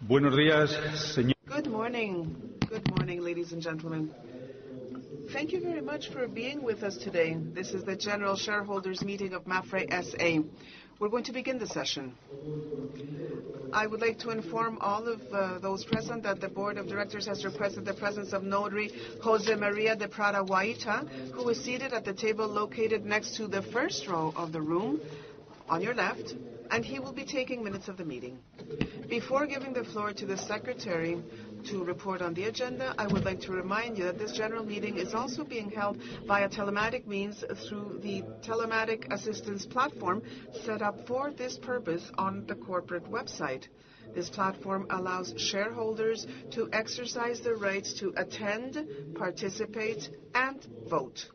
Buenos días, señor. Good morning. Good morning, ladies and gentlemen. Thank you very much for being with us today. This is the General Shareholders Meeting of Mapfre SA. We're going to begin the session. I would like to inform all of those present that the Board of Directors has requested the presence of Notary Jose Maria de Prada Guaita, who is seated at the table located next to the first row of the room on your left, and he will be taking minutes of the meeting. Before giving the floor to the Secretary to report on the agenda, I would like to remind you that this general meeting is also being held via telematic means through the telematic assistance platform set up for this purpose on the corporate website. This platform allows shareholders to exercise their rights to attend, participate, and vote.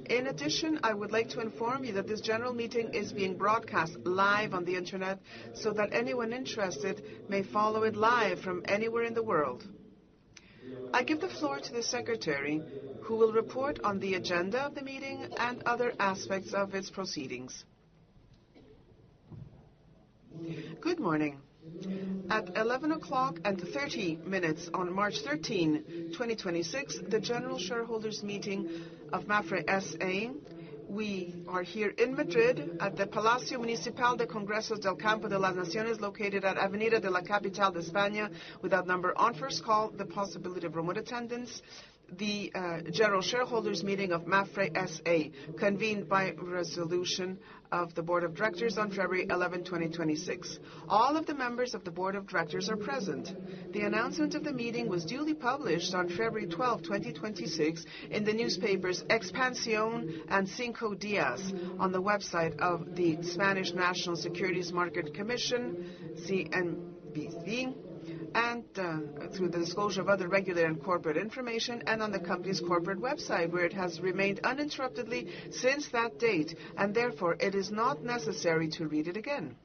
In addition, I would like to inform you that this general meeting is being broadcast live on the internet so that anyone interested may follow it live from anywhere in the world. I give the floor to the Secretary, who will report on the agenda of the meeting and other aspects of its proceedings. Good morning. At 11 o'clock and 30 minutes on March 13, 2026, the General Shareholders Meeting of Mapfre SA, we are here in Madrid at the Palacio Municipal de Congresos del Campo de las Naciones, located at Avenida de la Capital de España, without number on first call, the possibility of remote attendance. The General Shareholders Meeting of Mapfre SA, convened by resolution of the Board of Directors on February 11, 2026. All of the members of the Board of Directors are present. The announcement of the meeting was duly published on February 12, 2026 in the newspapers Expansión and Cinco Días, on the website of the Spanish National Securities Market Commission, CNBC, and through the disclosure of other regulated and corporate information, and on the company's corporate website, where it has remained uninterruptedly since that date, and therefore it is not necessary to read it again.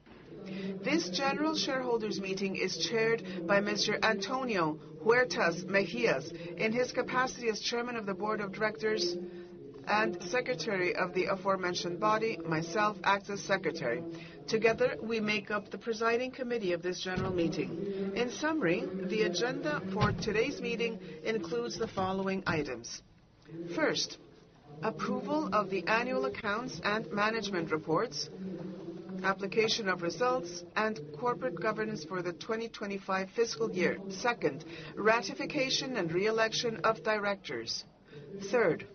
This General Shareholders Meeting is chaired by Mr. Antonio Huertas Mejias, in his capacity as Chairman of the Board of Directors and Secretary of the aforementioned body. Myself act as Secretary. Together, we make up the presiding committee of this general meeting. In summary, the agenda for today's meeting includes the following items. First, approval of the annual accounts and management reports, application of results, and corporate governance for the 2025 fiscal year. Second, ratification and re-election of directors. Third,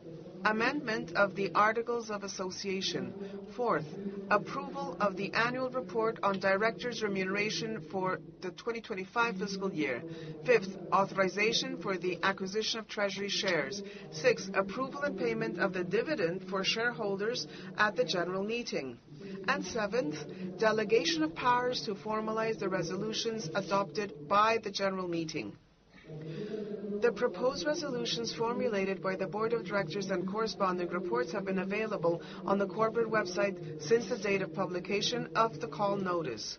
amendment of the Articles of Association. Fourth, approval of the annual report on directors' remuneration for the 2025 fiscal year. Fifth, authorization for the acquisition of treasury shares. Sixth, approval and payment of the dividend for shareholders at the general meeting. And seventh, delegation of powers to formalize the resolutions adopted by the general meeting. The proposed resolutions formulated by the Board of Directors and corresponding reports have been available on the corporate website since the date of publication of the call notice.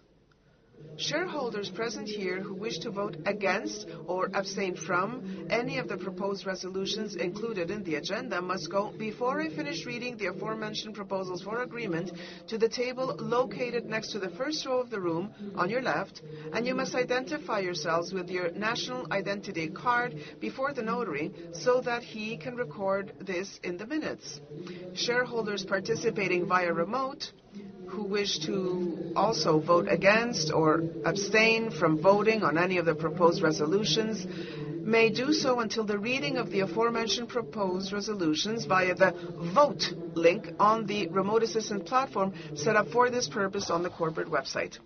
Shareholders present here who wish to vote against or abstain from any of the proposed resolutions included in the agenda must go, before I finish reading the aforementioned proposals for agreement, to the table located next to the first row of the room on your left, and you must identify yourselves with your national identity card before the notary so that he can record this in the minutes. Shareholders participating via remote who wish to also vote against or abstain from voting on any of the proposed resolutions may do so until the reading of the aforementioned proposed resolutions via the vote link on the remote assistant platform set up for this purpose on the corporate website.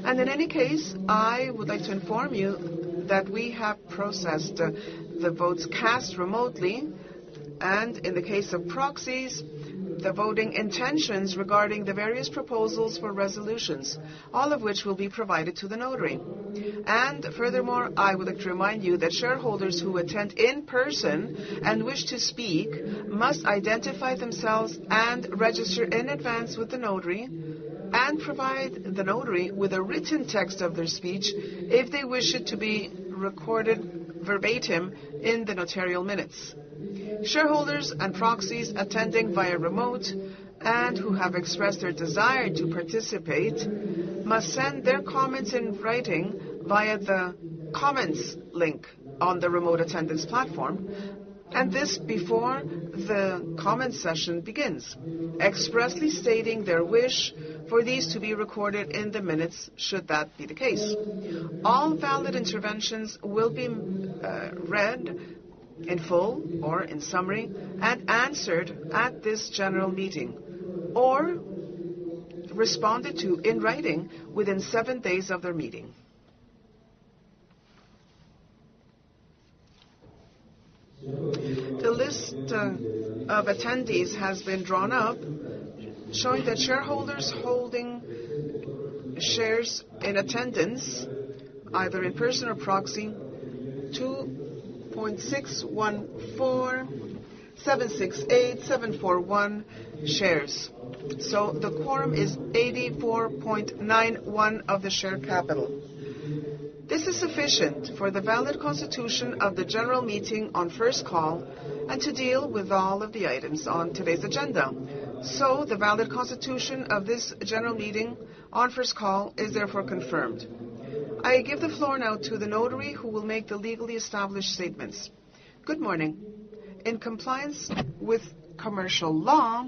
And in any case, I would like to inform you that we have processed the votes cast remotely, and in the case of proxies, the voting intentions regarding the various proposals for resolutions, all of which will be provided to the notary. And furthermore, I would like to remind you that shareholders who attend in person and wish to speak must identify themselves and register in advance with the notary, and provide the notary with a written text of their speech if they wish it to be recorded verbatim in the notarial minutes. Shareholders and proxies attending via remote and who have expressed their desire to participate must send their comments in writing via the comments link on the remote attendance platform, and this before the comment session begins, expressly stating their wish for these to be recorded in the minutes, should that be the case. All valid interventions will be read in full or in summary and answered at this general meeting, or responded to in writing within 7 days of their meeting. The list of attendees has been drawn up, showing that shareholders holding shares in attendance, either in person or proxy, 2.614,768,741 shares. So the quorum is 84.91 of the share capital. This is sufficient for the valid constitution of the general meeting on first call and to deal with all of the items on today's agenda. So the valid constitution of this general meeting on first call is therefore confirmed. I give the floor now to the notary, who will make the legally established statements. Good morning. In compliance with commercial law,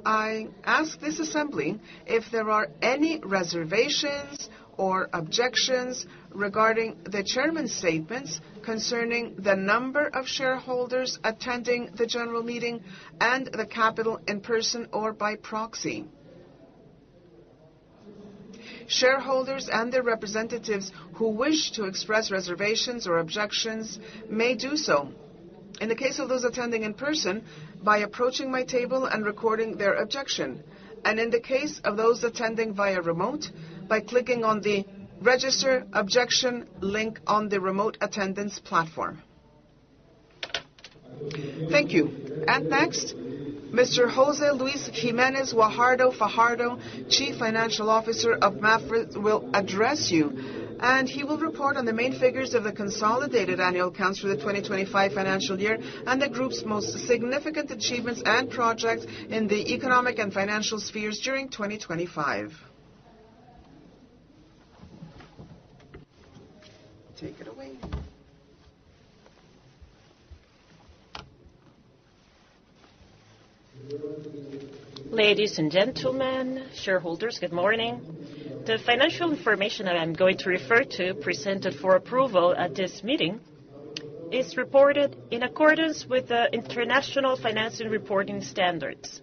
I ask this assembly if there are any reservations or objections regarding the chairman's statements concerning the number of shareholders attending the general meeting and the capital in person or by proxy. Shareholders and their representatives who wish to express reservations or objections may do so. In the case of those attending in person, by approaching my table and recording their objection, and in the case of those attending via remote, by clicking on the Register Objection link on the remote attendance platform. Thank you. And next, Mr. Jose Luis Jimenez Fajardo, Chief Financial Officer of Mapfre, will address you, and he will report on the main figures of the consolidated annual accounts for the 2025 financial year and the group's most significant achievements and projects in the economic and financial spheres during 2025. Take it away. Ladies and gentlemen, shareholders, good morning. The financial information that I'm going to refer to, presented for approval at this meeting, is reported in accordance with the International Financial Reporting Standards,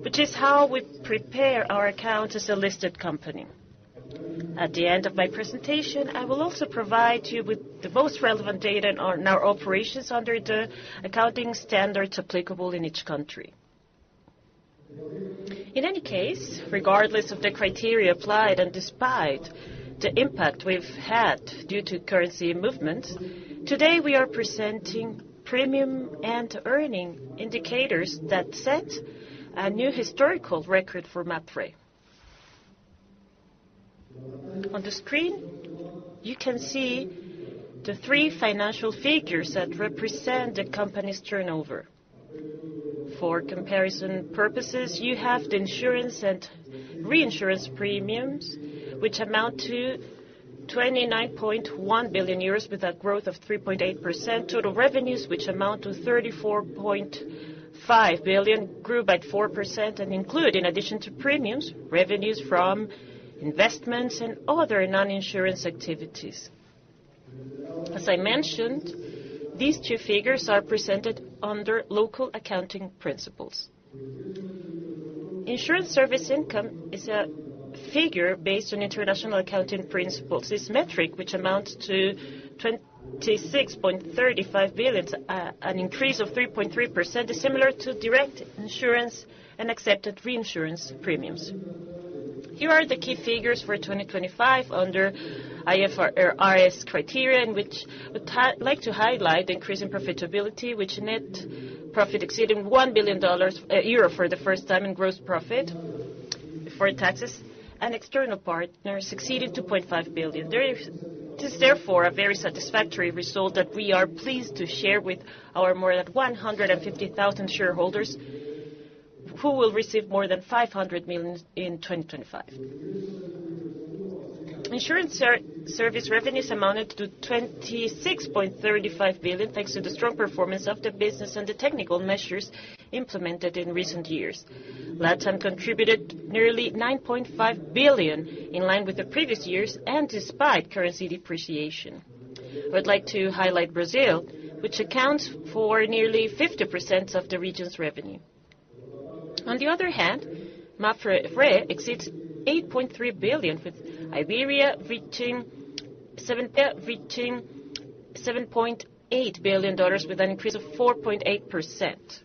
which is how we prepare our accounts as a listed company. At the end of my presentation, I will also provide you with the most relevant data on our operations under the accounting standards applicable in each country. In any case, regardless of the criteria applied and despite the impact we've had due to currency movements, today we are presenting premium and earning indicators that set a new historical record for Mapfre. On the screen, you can see the three financial figures that represent the company's turnover. For comparison purposes, you have the insurance and reinsurance premiums, which amount to 29.1 billion euros with a growth of 3.8%. Total revenues, which amount to 34.5 billion, grew by 4% and include, in addition to premiums, revenues from investments and other non-insurance activities. As I mentioned, these two figures are presented under local accounting principles. Insurance service income is a figure based on international accounting principles. This metric, which amounts to 26.35 billion, an increase of 3.3%, is similar to direct insurance and accepted reinsurance premiums. Here are the key figures for 2025 under IFRS criteria, in which I would like to highlight the increase in profitability, which net profit exceeding $1 billion euro for the first time in gross profit before taxes, and external partners exceeding 2.5 billion. This is therefore a very satisfactory result that we are pleased to share with our more than 150,000 shareholders, who will receive more than 500 million in 2025. Insurance service revenues amounted to 26.35 billion thanks to the strong performance of the business and the technical measures implemented in recent years. LATAM contributed nearly 9.5 billion in line with the previous years and despite currency depreciation. I would like to highlight Brazil, which accounts for nearly 50% of the region's revenue. On the other hand, Mapfre exceeds 8.3 billion, with Iberia reaching $7.8 billion with an increase of 4.8%.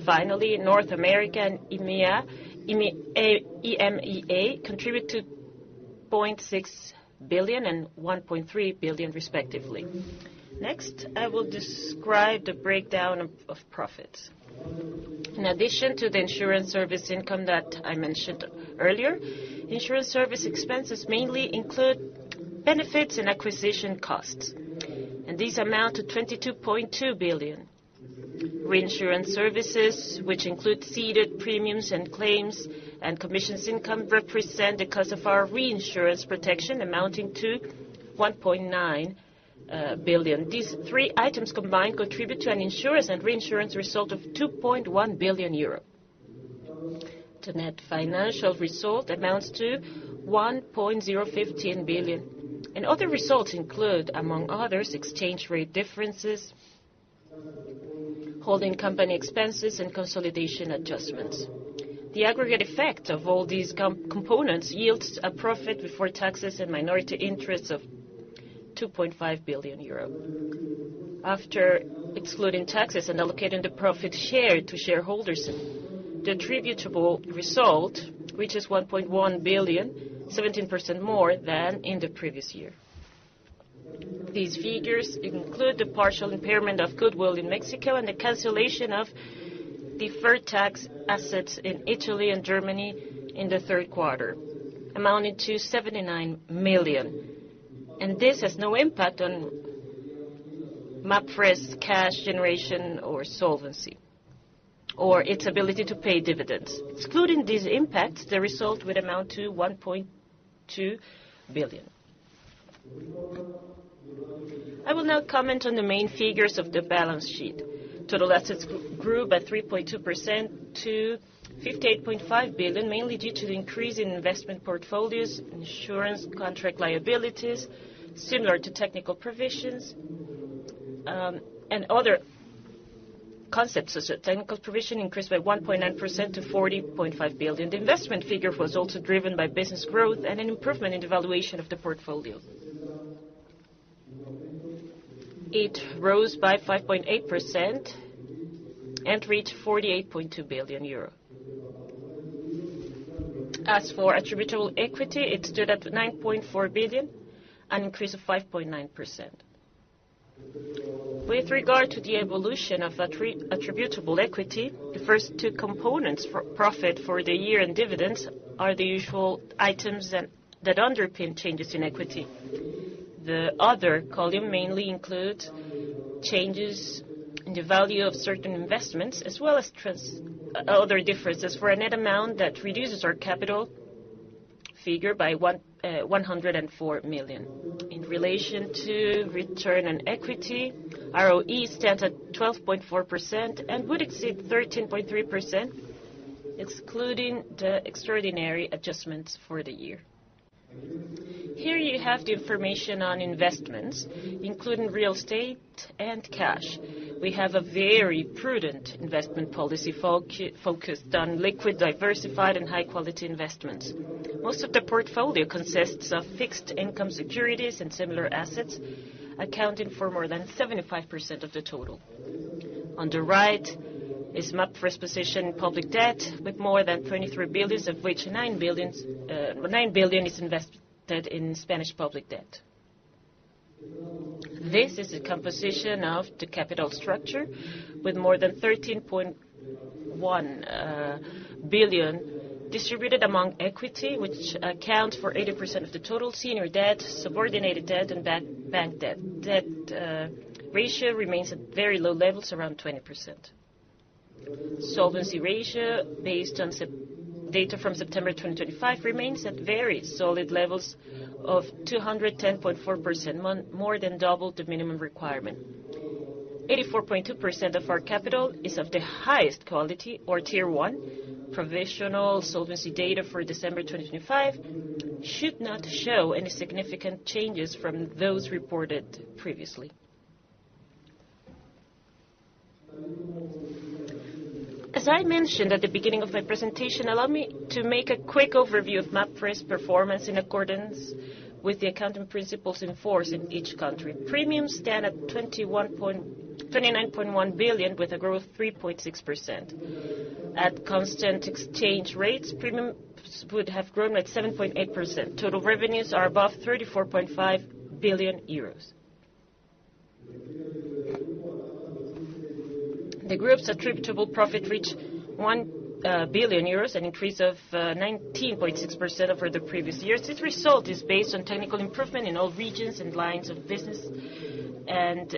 Finally, North America and EMEA contribute to 0.6 billion and 1.3 billion respectively. Next, I will describe the breakdown of profits. In addition to the insurance service income that I mentioned earlier, insurance service expenses mainly include benefits and acquisition costs, and these amount to 22.2 billion. Reinsurance services, which include ceded premiums and claims and commissions income, represent the cost of our reinsurance protection amounting to 1.9 billion. These three items combined contribute to an insurance and reinsurance result of 2.1 billion euro. The net financial result amounts to 1.015 billion. And other results include, among others, exchange rate differences, holding company expenses, and consolidation adjustments. The aggregate effect of all these components yields a profit before taxes and minority interests of 2.5 billion euro. After excluding taxes and allocating the profit shared to shareholders, the attributable result reaches 1.1 billion, 17% more than in the previous year. These figures include the partial impairment of goodwill in Mexico and the cancellation of deferred tax assets in Italy and Germany in the third quarter, amounting to 79 million. And this has no impact on Mapfre's cash generation or solvency, or its ability to pay dividends. Excluding these impacts, the result would amount to 1.2 billion. I will now comment on the main figures of the balance sheet. Total assets grew by 3.2% to 58.5 billion, mainly due to the increase in investment portfolios, insurance contract liabilities, similar to technical provisions, and other concepts such as technical provision increased by 1.9% to 40.5 billion. The investment figure was also driven by business growth and an improvement in the valuation of the portfolio. It rose by 5.8% and reached 48.2 billion euro. As for attributable equity, it stood at 9.4 billion, an increase of 5.9%. With regard to the evolution of attributable equity, the first two components for profit for the year and dividends are the usual items that underpin changes in equity. The other column mainly includes changes in the value of certain investments, as well as other differences for a net amount that reduces our capital figure by 104 million. In relation to return on equity, ROE stands at 12.4% and would exceed 13.3%, excluding the extraordinary adjustments for the year. Here you have the information on investments, including real estate and cash. We have a very prudent investment policy focused on liquid, diversified, and high-quality investments. Most of the portfolio consists of fixed income securities and similar assets, accounting for more than 75% of the total. On the right is Mapfre's position in public debt, with more than 23 billion, of which 9 billion is invested in Spanish public debt. This is the composition of the capital structure, with more than 13.1 billion distributed among equity, which accounts for 80% of the total, senior debt, subordinated debt, and bank debt. Debt ratio remains at very low levels, around 20%. Solvency ratio, based on Data from September 2025 remains at very solid levels of 210.4%, more than double the minimum requirement. 84.2% of our capital is of the highest quality, or Tier 1. Provisional solvency data for December 2025 should not show any significant changes from those reported previously. As I mentioned at the beginning of my presentation, allow me to make a quick overview of Mapfre's performance in accordance with the accounting principles in force in each country. Premiums stand at 29.1 billion with a growth of 3.6%. At constant exchange rates, premiums would have grown at 7.8%. Total revenues are above 34.5 billion euros. The group's attributable profit reached 1 billion euros, an increase of 19.6% over the previous years. This result is based on technical improvement in all regions and lines of business, and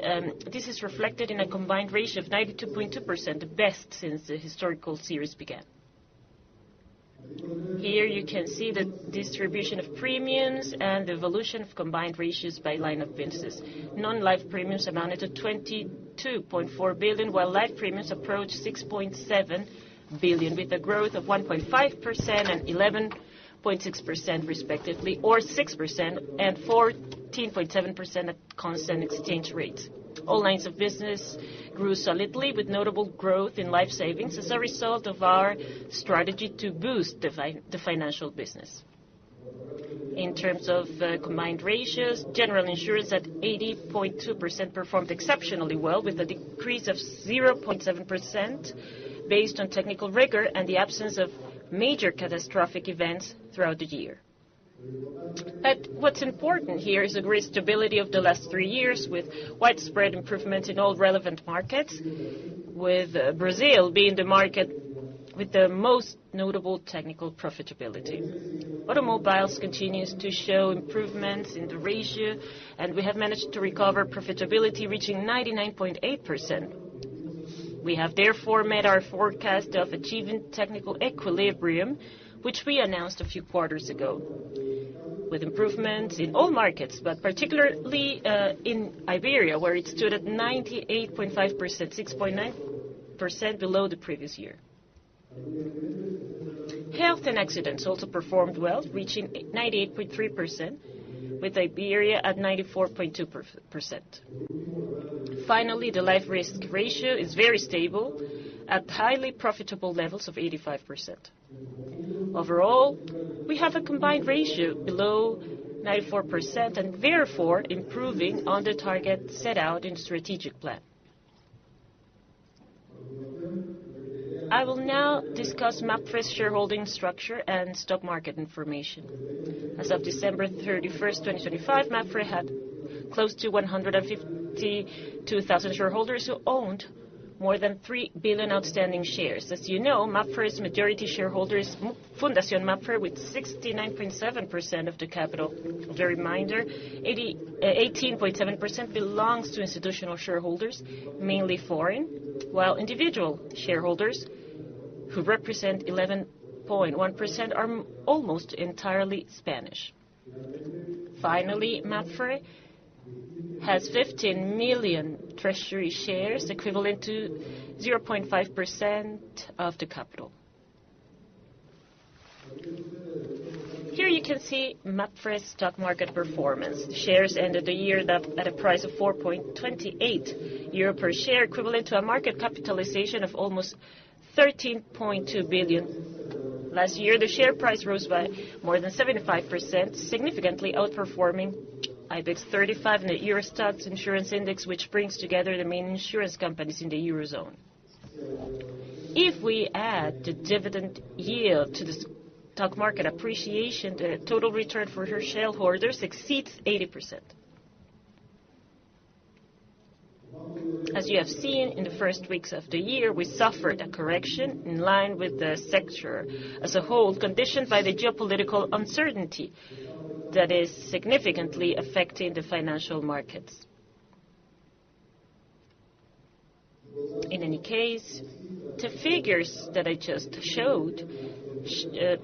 this is reflected in a combined ratio of 92.2%, the best since the historical series began. Here you can see the distribution of premiums and the evolution of combined ratios by line of business. Non-life premiums amounted to 22.4 billion, while life premiums approached 6.7 billion, with a growth of 1.5% and 11.6% respectively, or 6% and 14.7% at constant exchange rates. All lines of business grew solidly, with notable growth in life savings as a result of our strategy to boost the financial business. In terms of combined ratios, general insurance at 80.2% performed exceptionally well, with a decrease of 0.7% based on technical rigor and the absence of major catastrophic events throughout the year. But what's important here is the great stability of the last 3 years, with widespread improvement in all relevant markets, with Brazil being the market with the most notable technical profitability. Automobiles continues to show improvements in the ratio, and we have managed to recover profitability, reaching 99.8%. We have therefore met our forecast of achieving technical equilibrium, which we announced a few quarters ago, with improvements in all markets, but particularly in Iberia, where it stood at 98.5%, 6.9% below the previous year. Health and accidents also performed well, reaching 98.3%, with Iberia at 94.2%. Finally, the life risk ratio is very stable at highly profitable levels of 85%. Overall, we have a combined ratio below 94% and therefore improving on the target set out in the strategic plan. I will now discuss Mapfre's shareholding structure and stock market information. As of December 31st, 2025, Mapfre had close to 152,000 shareholders who owned more than 3 billion outstanding shares. As you know, Mapfre's majority shareholder is Fundación Mapfre with 69.7% of the capital. As a reminder, 18.7% belongs to institutional shareholders, mainly foreign, while individual shareholders, who represent 11.1%, are almost entirely Spanish. Finally, Mapfre has 15 million treasury shares, equivalent to 0.5% of the capital. Here you can see Mapfre's stock market performance. The shares ended the year at a price of 4.28 euro per share, equivalent to a market capitalization of almost 13.2 billion. Last year, the share price rose by more than 75%, significantly outperforming IBEX 35 and the Euro Stoxx Insurance Index, which brings together the main insurance companies in the Eurozone. If we add the dividend yield to the stock market appreciation, the total return for her shareholders exceeds 80%. As you have seen, in the first weeks of the year, we suffered a correction in line with the sector as a whole, conditioned by the geopolitical uncertainty that is significantly affecting the financial markets. In any case, the figures that I just showed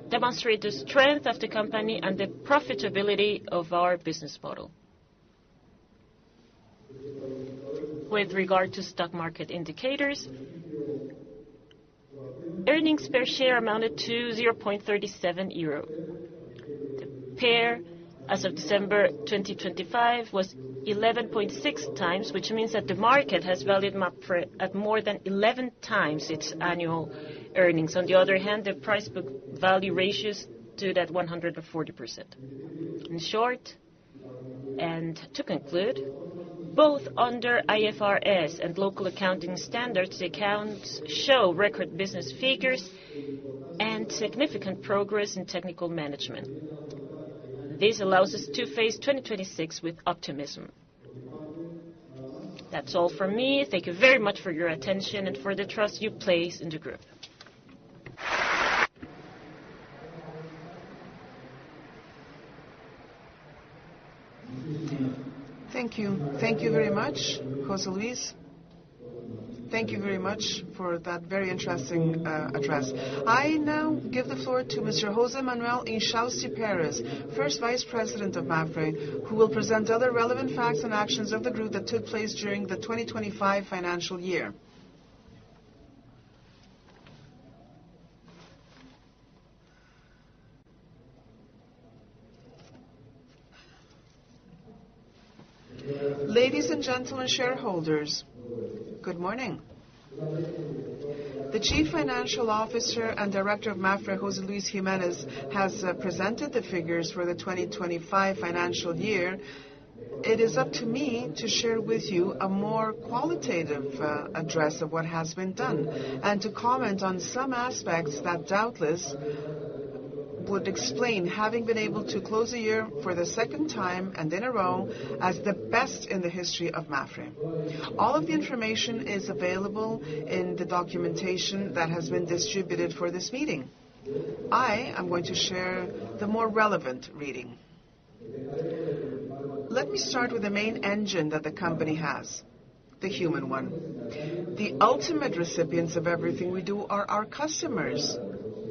demonstrate the strength of the company and the profitability of our business model. With regard to stock market indicators, earnings per share amounted to 0.37 euro. The pair, as of December 2025, was 11.6 times, which means that the market has valued Mapfre at more than 11 times its annual earnings. On the other hand, the price-book value ratio stood at 140%. In short, and to conclude, both under IFRS and local accounting standards, the accounts show record business figures and significant progress in technical management. This allows us to face 2026 with optimism. That's all from me. Thank you very much for your attention and for the trust you place in the group. Thank you. Thank you very much, José Luis. Thank you very much for that very interesting address. I now give the floor to Mr. José Manuel Inchausti Perez, First Vice President of Mapfre, who will present other relevant facts and actions of the group that took place during the 2025 financial year. Ladies and gentlemen shareholders, good morning. The Chief Financial Officer and Director of Mapfre, José Luis Jiménez, has presented the figures for the 2025 financial year. It is up to me to share with you a more qualitative address of what has been done and to comment on some aspects that doubtless would explain having been able to close a year for the second time and in a row as the best in the history of Mapfre. All of the information is available in the documentation that has been distributed for this meeting. I am going to share the more relevant reading. Let me start with the main engine that the company has, the human one. The ultimate recipients of everything we do are our customers.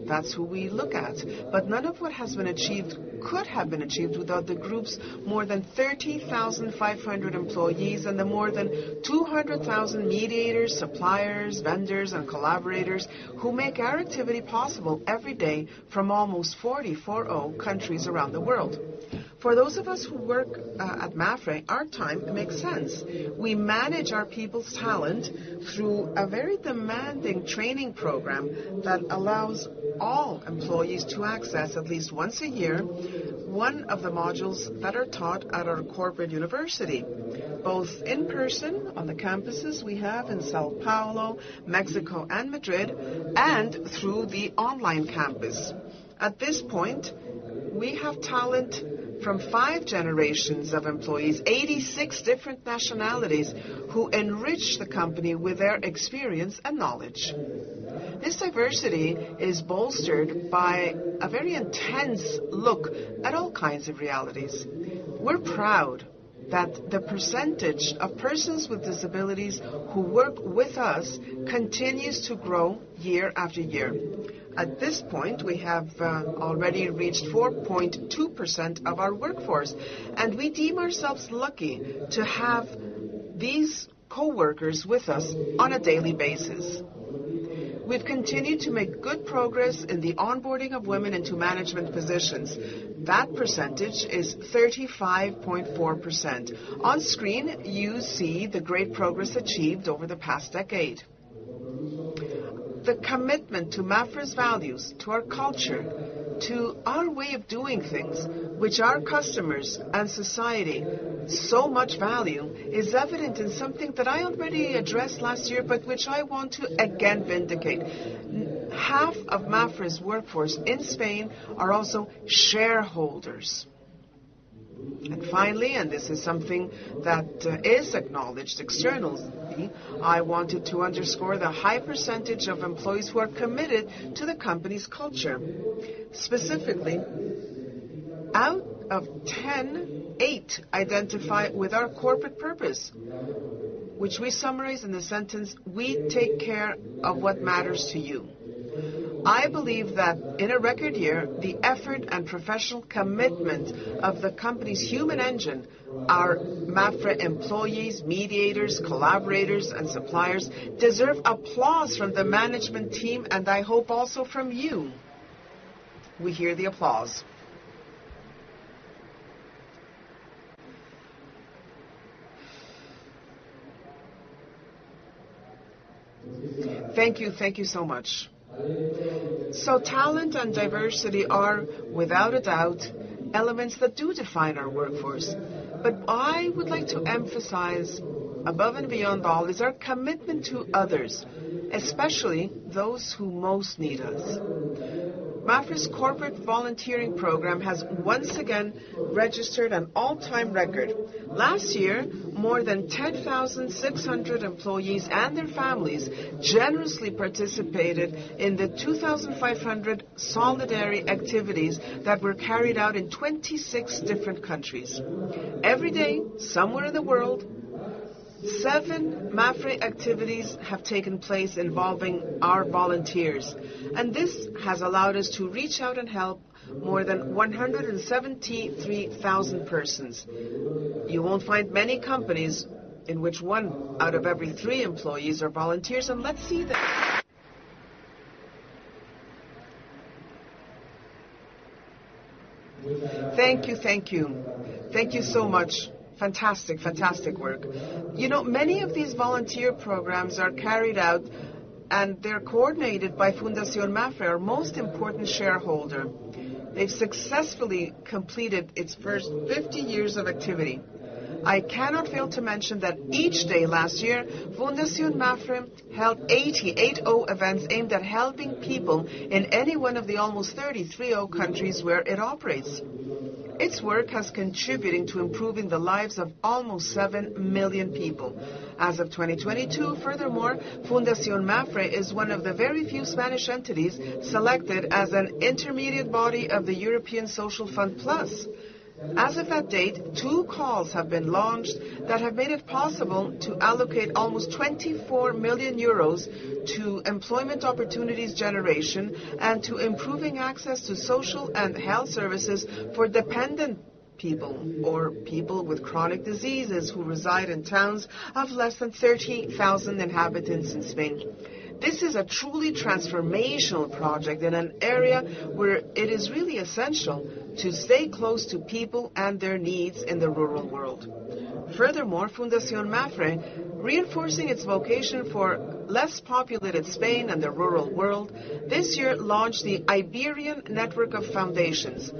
That's who we look at. But none of what has been achieved could have been achieved without the group's more than 30,500 employees and the more than 200,000 mediators, suppliers, vendors, and collaborators who make our activity possible every day from almost 40 countries around the world. For those of us who work at Mapfre, our time makes sense. We manage our people's talent through a very demanding training program that allows all employees to access at least once a year one of the modules that are taught at our corporate university, both in person on the campuses we have in Sao Paulo, Mexico, and Madrid, and through the online campus. At this point, we have talent from 5 generations of employees, 86 different nationalities, who enrich the company with their experience and knowledge. This diversity is bolstered by a very intense look at all kinds of realities. We're proud that the percentage of persons with disabilities who work with us continues to grow year after year. At this point, we have already reached 4.2% of our workforce, and we deem ourselves lucky to have these co-workers with us on a daily basis. We've continued to make good progress in the onboarding of women into management positions. That percentage is 35.4%. On screen, you see the great progress achieved over the past decade. The commitment to Mapfre's values, to our culture, to our way of doing things, which our customers and society so much value, is evident in something that I already addressed last year, but which I want to again vindicate. Half of Mapfre's workforce in Spain are also shareholders. And finally, and this is something that is acknowledged externally, I wanted to underscore the high percentage of employees who are committed to the company's culture. Specifically, out of 10, 8 identify with our corporate purpose, which we summarize in the sentence, "We take care of what matters to you." I believe that in a record year, the effort and professional commitment of the company's human engine, our Mapfre employees, mediators, collaborators, and suppliers, deserve applause from the management team, and I hope also from you. We hear the applause. Thank you so much. So talent and diversity are, without a doubt, elements that do define our workforce. But I would like to emphasize, above and beyond all, is our commitment to others, especially those who most need us. Mapfre's corporate volunteering program has once again registered an all-time record. Last year, more than 10,600 employees and their families generously participated in the 2,500 solidarity activities that were carried out in 26 different countries. Every day, somewhere in the world, 7 Mapfre activities have taken place involving our volunteers, and this has allowed us to reach out and help more than 173,000 persons. You won't find many companies in which 1 out of every 3 employees are volunteers, and let's see that. Thank you. Thank you so much. Fantastic work. You know, many of these volunteer programs are carried out and they're coordinated by Fundación Mapfre, our most important shareholder. They've successfully completed its first 50 years of activity. I cannot fail to mention that each day last year, Fundación Mapfre held 80 events aimed at helping people in any one of the almost 30 countries where it operates. Its work has contributed to improving the lives of almost 7 million people. As of 2022, furthermore, Fundación Mapfre is one of the very few Spanish entities selected as an intermediate body of the European Social Fund Plus. As of that date, 2 calls have been launched that have made it possible to allocate almost 24 million euros to employment opportunities generation and to improving access to social and health services for dependent people or people with chronic diseases who reside in towns of less than 30,000 inhabitants in Spain. This is a truly transformational project in an area where it is really essential to stay close to people and their needs in the rural world. Furthermore, Fundación Mapfre, reinforcing its vocation for less populated Spain and the rural world, this year launched the Iberian Network of Foundations.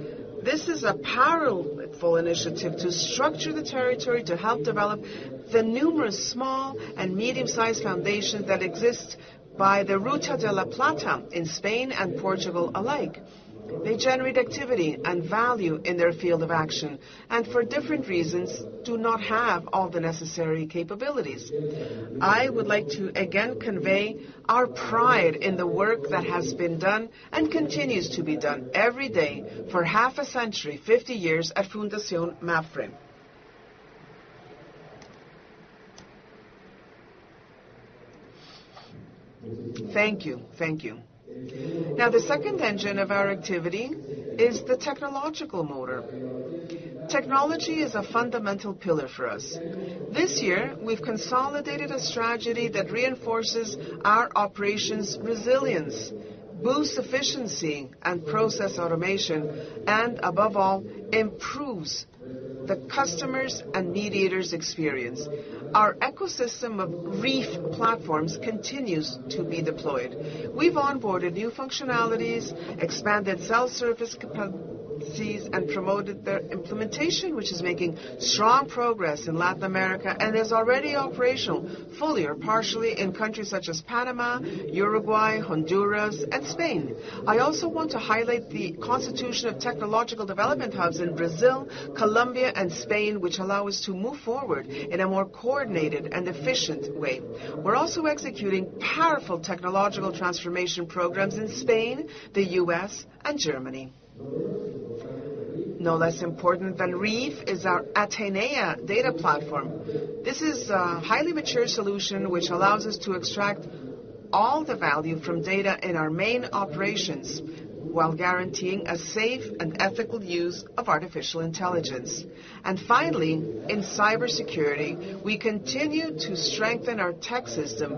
This is a powerful initiative to structure the territory to help develop the numerous small and medium-sized foundations that exist by the Ruta de la Plata in Spain and Portugal alike. They generate activity and value in their field of action, and for different reasons do not have all the necessary capabilities. I would like to again convey our pride in the work that has been done and continues to be done every day for half a century, 50 years at Fundación Mapfre. Thank you. Now, the second engine of our activity is the technological motor. Technology is a fundamental pillar for us. This year, we've consolidated a strategy that reinforces our operations' resilience, boosts efficiency and process automation, and above all, improves the customers' and mediators' experience. Our ecosystem of reef platforms continues to be deployed. We've onboarded new functionalities, expanded self-service capacities, and promoted their implementation, which is making strong progress in Latin America and is already operational fully or partially in countries such as Panama, Uruguay, Honduras, and Spain. I also want to highlight the constitution of technological development hubs in Brazil, Colombia, and Spain, which allow us to move forward in a more coordinated and efficient way. We're also executing powerful technological transformation programs in Spain, the US, and Germany. No less important than REEF is our Atenea data platform. This is a highly mature solution which allows us to extract all the value from data in our main operations, while guaranteeing a safe and ethical use of artificial intelligence. And finally, in cybersecurity, we continue to strengthen our tech system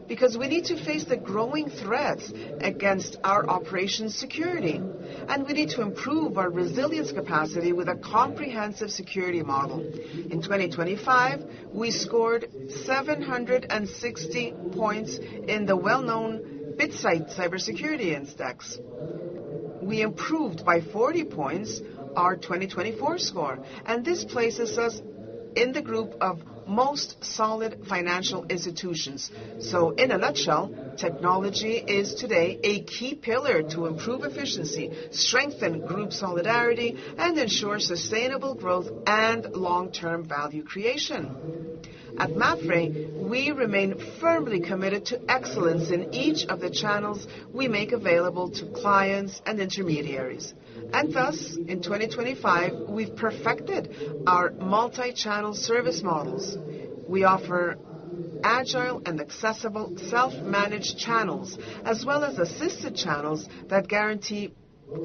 because we need to face the growing threats against our operations security. And we need to improve our resilience capacity with a comprehensive security model. In 2025, we scored 760 points in the well-known BitSight Cybersecurity Index. We improved by 40 points our 2024 score, and this places us in the group of most solid financial institutions. So, in a nutshell, technology is today a key pillar to improve efficiency, strengthen group solidarity, and ensure sustainable growth and long-term value creation. At Mapfre, we remain firmly committed to excellence in each of the channels we make available to clients and intermediaries. And thus, in 2025, we've perfected our multi-channel service models. We offer agile and accessible self-managed channels, as well as assisted channels that guarantee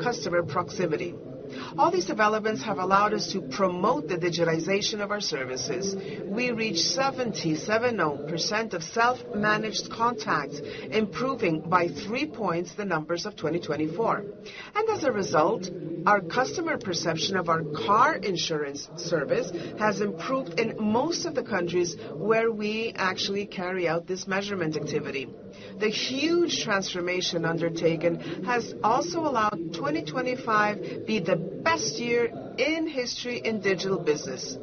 customer proximity. All these developments have allowed us to promote the digitization of our services. We reached 77% of self-managed contacts, improving by 3 points the numbers of 2024. And as a result, our customer perception of our car insurance service has improved in most of the countries where we actually carry out this measurement activity. The huge transformation undertaken has also allowed 2025 be the best year in history in digital business.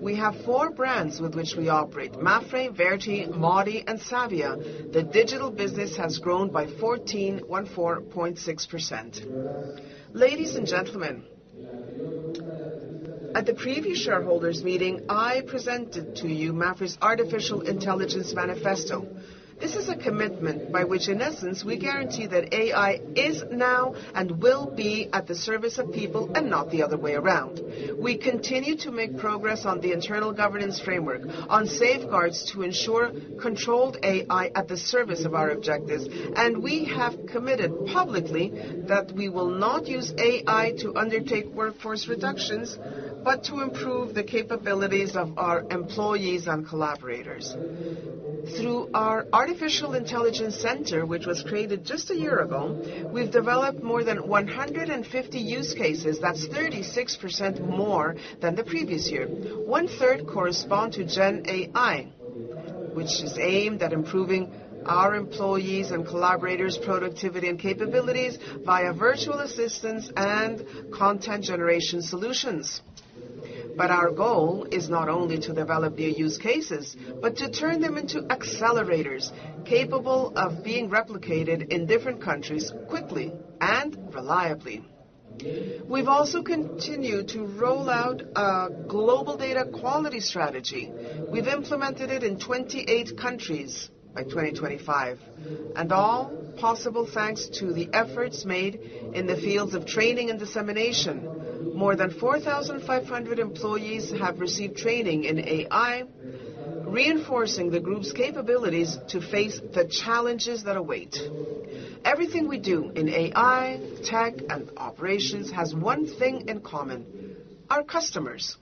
We have 4 brands with which we operate: Mapfre, Verti, Modi, and Savia. The digital business has grown by 14.6%. Ladies and gentlemen, at the previous shareholders meeting, I presented to you Mapfre's Artificial Intelligence Manifesto. This is a commitment by which, in essence, we guarantee that AI is now and will be at the service of people and not the other way around. We continue to make progress on the internal governance framework, on safeguards to ensure controlled AI at the service of our objectives, and we have committed publicly that we will not use AI to undertake workforce reductions, but to improve the capabilities of our employees and collaborators. Through our Artificial Intelligence Center, which was created just a year ago, we've developed more than 150 use cases. That's 36% more than the previous year. 1/3 correspond to Gen AI, which is aimed at improving our employees' and collaborators' productivity and capabilities via virtual assistants and content generation solutions. But our goal is not only to develop new use cases, but to turn them into accelerators capable of being replicated in different countries quickly and reliably. We've also continued to roll out a global data quality strategy. We've implemented it in 28 countries by 2025, and all possible thanks to the efforts made in the fields of training and dissemination. More than 4,500 employees have received training in AI, reinforcing the group's capabilities to face the challenges that await. Everything we do in AI, tech, and operations has one thing in common: our customers.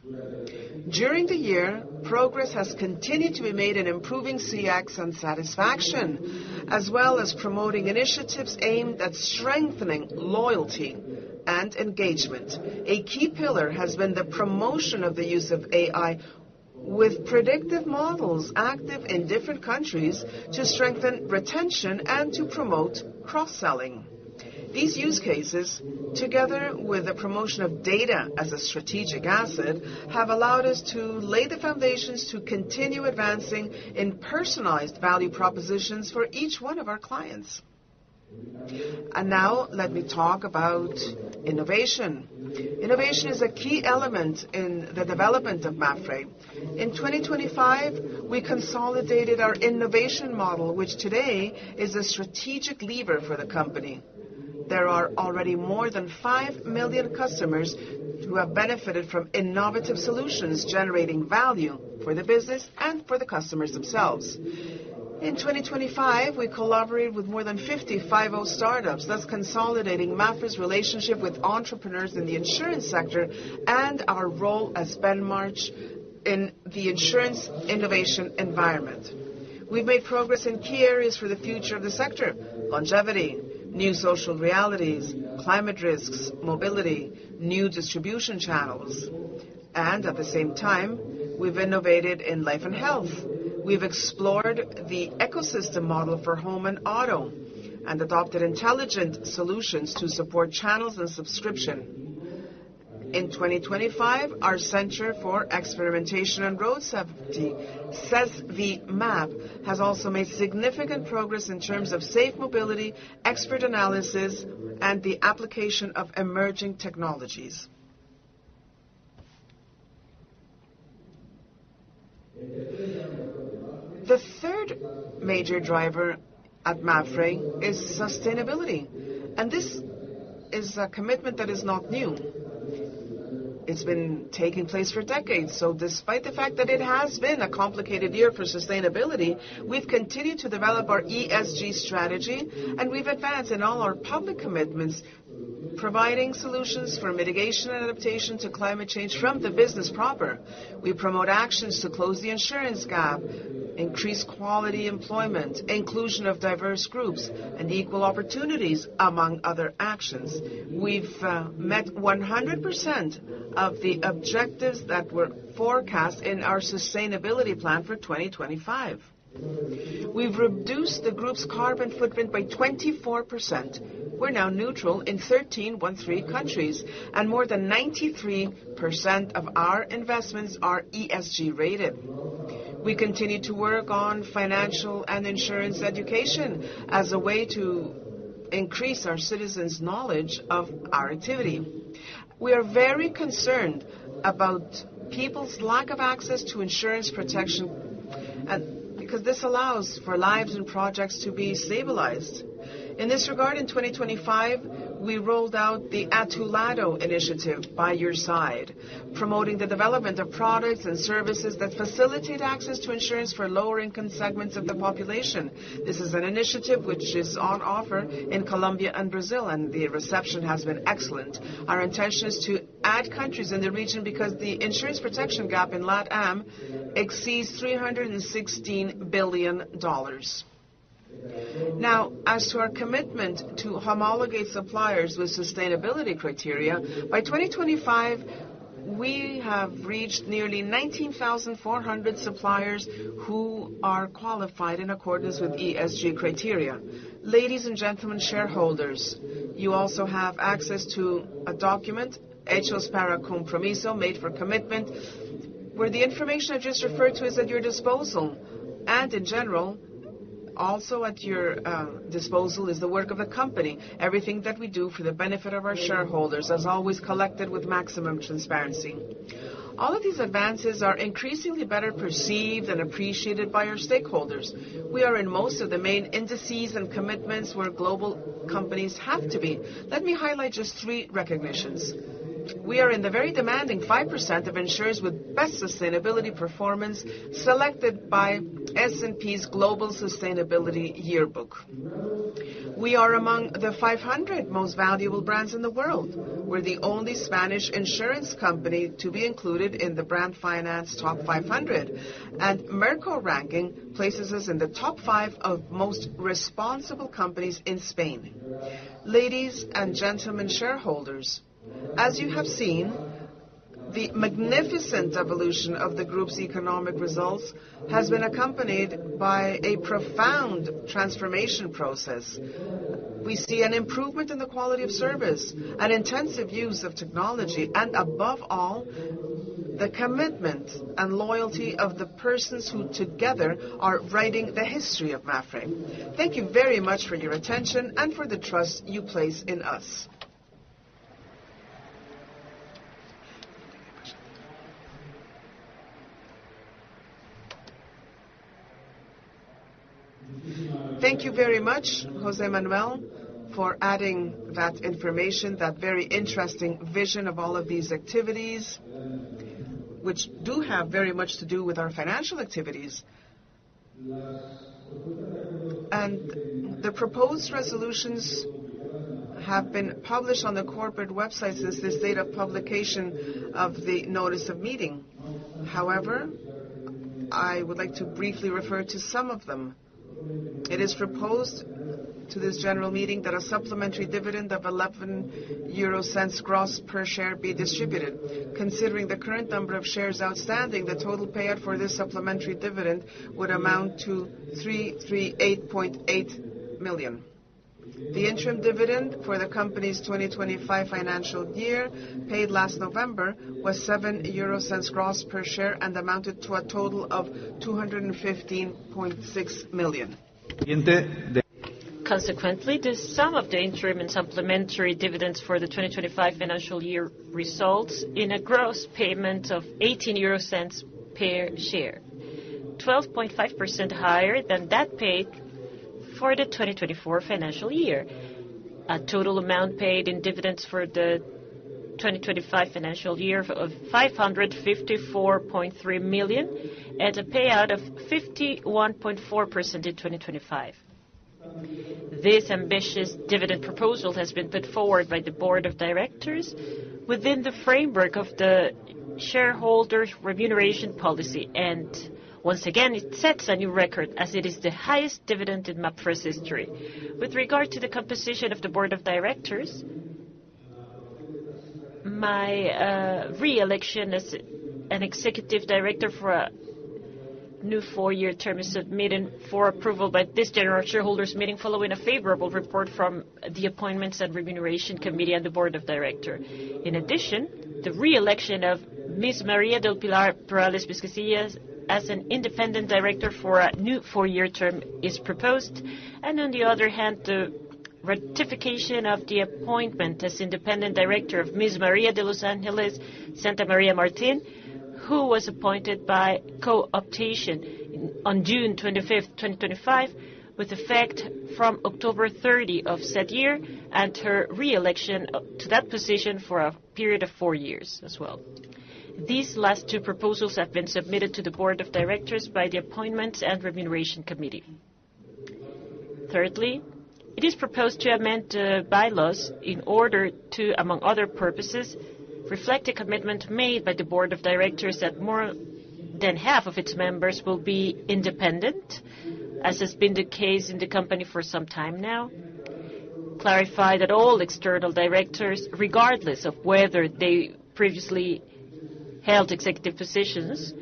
During the year, progress has continued to be made in improving CX and satisfaction, as well as promoting initiatives aimed at strengthening loyalty and engagement. A key pillar has been the promotion of the use of AI with predictive models active in different countries to strengthen retention and to promote cross-selling. These use cases, together with the promotion of data as a strategic asset, have allowed us to lay the foundations to continue advancing in personalized value propositions for each one of our clients. And now let me talk about innovation. Innovation is a key element in the development of Mapfre. In 2025, we consolidated our innovation model, which today is a strategic lever for the company. There are already more than 5 million customers who have benefited from innovative solutions generating value for the business and for the customers themselves. In 2025, we collaborated with more than 50 startups, thus consolidating Mapfre's relationship with entrepreneurs in the insurance sector and our role as benchmark in the insurance innovation environment. We've made progress in key areas for the future of the sector: longevity, new social realities, climate risks, mobility, new distribution channels. And at the same time, we've innovated in life and health. We've explored the ecosystem model for home and auto and adopted intelligent solutions to support channels and subscription. In 2025, our Center for Experimentation and Road Safety, MAP, has also made significant progress in terms of safe mobility, expert analysis, and the application of emerging technologies. The third major driver at Mapfre is sustainability, and this is a commitment that is not new. It's been taking place for decades, so despite the fact that it has been a complicated year for sustainability, we've continued to develop our ESG strategy, and we've advanced in all our public commitments, providing solutions for mitigation and adaptation to climate change from the business proper. We promote actions to close the insurance gap, increase quality employment, inclusion of diverse groups, and equal opportunities, among other actions. We've met 100% of the objectives that were forecast in our sustainability plan for 2025. We've reduced the group's carbon footprint by 24%. We're now neutral in 13 countries, and more than 93% of our investments are ESG rated. We continue to work on financial and insurance education as a way to increase our citizens' knowledge of our activity. We are very concerned about people's lack of access to insurance protection, because this allows for lives and projects to be stabilized. In this regard, in 2025, we rolled out the A Tu Lado initiative, By Your Side, promoting the development of products and services that facilitate access to insurance for lower income segments of the population. This is an initiative which is on offer in Colombia and Brazil, and the reception has been excellent. Our intention is to add countries in the region because the insurance protection gap in LATAM exceeds $316 billion. Now, as to our commitment to homologate suppliers with sustainability criteria, by 2025, we have reached nearly 19,400 suppliers who are qualified in accordance with ESG criteria. Ladies and gentlemen shareholders, you also have access to a document, Hechos para Compromiso, made for commitment, where the information I just referred to is at your disposal. And in general, also at your disposal is the work of the company, everything that we do for the benefit of our shareholders, as always collected with maximum transparency. All of these advances are increasingly better perceived and appreciated by our stakeholders. We are in most of the main indices and commitments where global companies have to be. Let me highlight just 3 recognitions. We are in the very demanding 5% of insurers with best sustainability performance selected by S&P's Global Sustainability Yearbook. We are among the 500 most valuable brands in the world. We're the only Spanish insurance company to be included in the Brand Finance Top 500. And Merco ranking places us in the top 5 of most responsible companies in Spain. Ladies and gentlemen shareholders, as you have seen, the magnificent evolution of the group's economic results has been accompanied by a profound transformation process. We see an improvement in the quality of service, an intensive use of technology, and above all, the commitment and loyalty of the persons who together are writing the history of Mapfre. Thank you very much for your attention and for the trust you place in us. Thank you very much, José Manuel, for adding that information, that very interesting vision of all of these activities, which do have very much to do with our financial activities. And the proposed resolutions have been published on the corporate website since this date of publication of the notice of meeting. However, I would like to briefly refer to some of them. It is proposed to this general meeting that a supplementary dividend of 11 gross per share be distributed. Considering the current number of shares outstanding, the total payout for this supplementary dividend would amount to 338.8 million. The interim dividend for the company's 2025 financial year, paid last November, was 7 gross per share and amounted to a total of 215.6 million. Consequently, the sum of the interim and supplementary dividends for the 2025 financial year results in a gross payment of 0.18 per share, 12.5% higher than that paid for the 2024 financial year. A total amount paid in dividends for the 2025 financial year of 554.3 million at a payout of 51.4% in 2025. This ambitious dividend proposal has been put forward by the Board of Directors within the framework of the shareholders' remuneration policy, and once again it sets a new record as it is the highest dividend in Mapfre's history. With regard to the composition of the Board of Directors, my re-election as an executive director for a new 4-year term is submitted for approval by this general shareholders meeting following a favorable report from the Appointments and Remuneration Committee and the Board of Directors. In addition, the re-election of Ms. Maria del Pilar Perales Vizcasillas as an independent director for a new 4-year term is proposed, and on the other hand, the ratification of the appointment as independent director of Ms. Maria de Los Angeles Santa Maria Martin, who was appointed by co-optation on June 25, 2025, with effect from October 30 of said year, and her re-election to that position for a period of 4 years as well. These last two proposals have been submitted to the Board of Directors by the Appointments and Remuneration Committee. Thirdly, it is proposed to amend the bylaws in order to, among other purposes, reflect a commitment made by the Board of Directors that more than half of its members will be independent, as has been the case in the company for some time now. Clarify that all external directors, regardless of whether they previously held executive positions,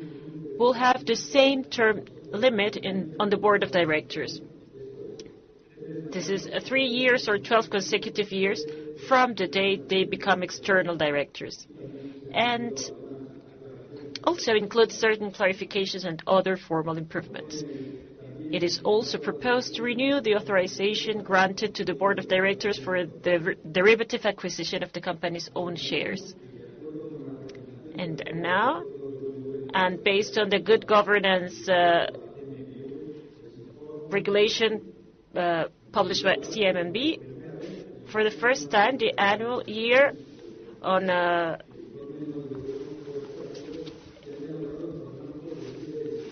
will have the same term limit on the Board of Directors. This is 3 years or 12 consecutive years from the date they become external directors, and also includes certain clarifications and other formal improvements. It is also proposed to renew the authorization granted to the Board of Directors for the derivative acquisition of the company's own shares. And now, and based on the good governance regulation published by CMMB, for the first time, the annual year on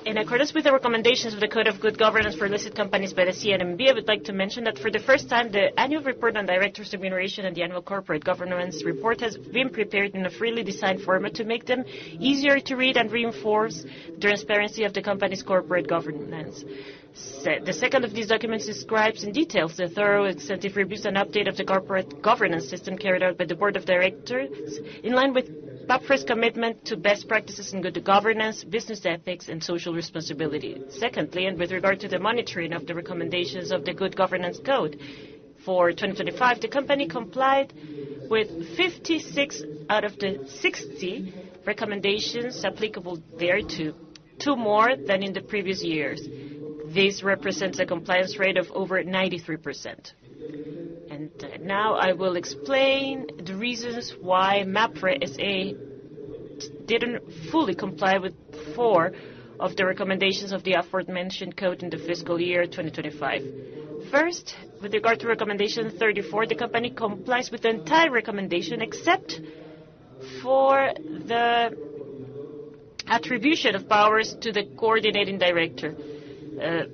in accordance with the recommendations of the Code of Good Governance for Listed Companies by the CNMB, I would like to mention that for the first time, the annual report on directors' remuneration and the annual corporate governance report has been prepared in a freely designed format to make them easier to read and reinforce the transparency of the company's corporate governance. The second of these documents describes in detail the thorough, extensive reviews and update of the corporate governance system carried out by the Board of Directors in line with Mapfre's commitment to best practices in good governance, business ethics, and social responsibility. Secondly, and with regard to the monitoring of the recommendations of the Good Governance Code, for 2025, the company complied with 56 out of the 60 recommendations applicable thereto, 2 more than in the previous years. This represents a compliance rate of over 93%. And now I will explain the reasons why Mapfre SA didn't fully comply with 4 of the recommendations of the aforementioned code in the fiscal year 2025. First, with regard to recommendation 34, the company complies with the entire recommendation except for the attribution of powers to the coordinating director.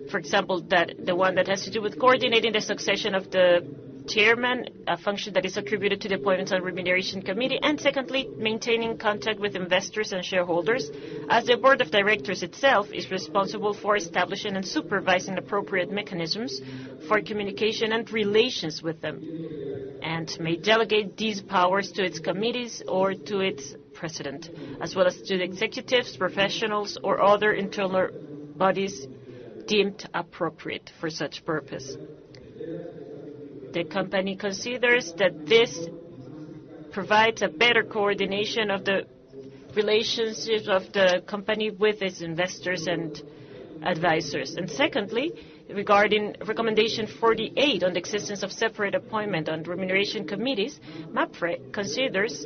For example, that the one that has to do with coordinating the succession of the chairman, a function that is attributed to the Appointments and Remuneration Committee, and secondly, maintaining contact with investors and shareholders, as the Board of Directors itself is responsible for establishing and supervising appropriate mechanisms for communication and relations with them, and may delegate these powers to its committees or to its president, as well as to the executives, professionals, or other internal bodies deemed appropriate for such purpose. The company considers that this provides a better coordination of the relationships of the company with its investors and advisors. And secondly, regarding recommendation 48 on the existence of separate appointment and remuneration committees, Mapfre considers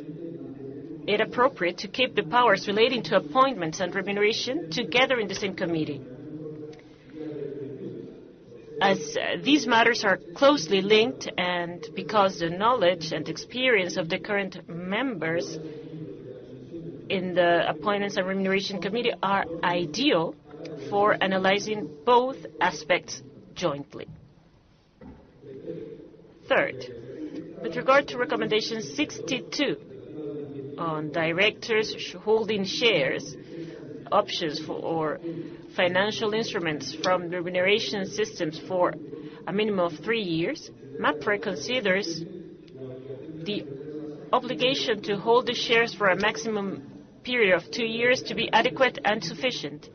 it appropriate to keep the powers relating to appointments and remuneration together in the same committee, as these matters are closely linked, and because the knowledge and experience of the current members in the Appointments and Remuneration Committee are ideal for analyzing both aspects jointly. Third, with regard to recommendation 62 on directors holding shares, options or financial instruments from the remuneration systems for a minimum of 3 years, Mapfre considers the obligation to hold the shares for a maximum period of 2 years to be adequate and sufficient,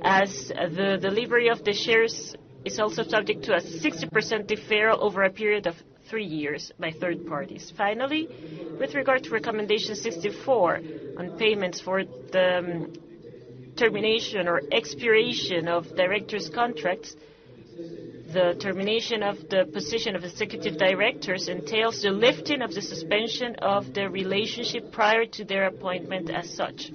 as the delivery of the shares is also subject to a 60% deferral over a period of 3 years by third parties. Finally, with regard to recommendation 64 on payments for the termination or expiration of directors' contracts, the termination of the position of executive directors entails the lifting of the suspension of the relationship prior to their appointment as such.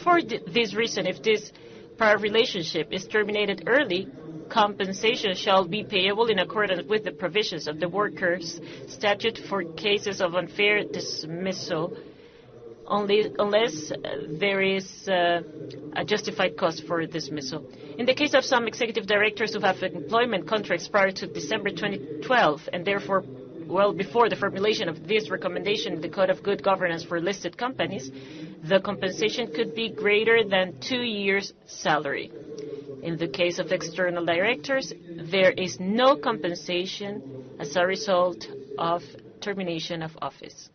For this reason, if this prior relationship is terminated early, compensation shall be payable in accordance with the provisions of the Workers' Statute for cases of unfair dismissal, unless there is a justified cause for dismissal. In the case of some executive directors who have employment contracts prior to December 2012, and therefore well before the formulation of this recommendation in the Code of Good Governance for listed companies, the compensation could be greater than 2 years' salary. In the case of external directors, there is no compensation as a result of termination of office.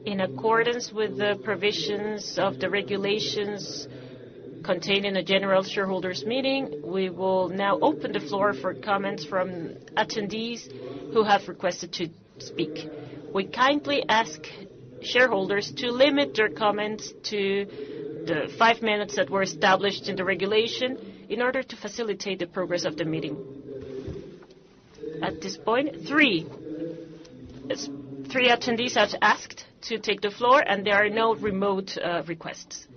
In accordance with the provisions of the regulations contained in the General Shareholders Meeting, we will now open the floor for comments from attendees who have requested to speak. We kindly ask shareholders to limit their comments to the 5 minutes that were established in the regulation in order to facilitate the progress of the meeting. At this point, three attendees have asked to take the floor, and there are no remote requests.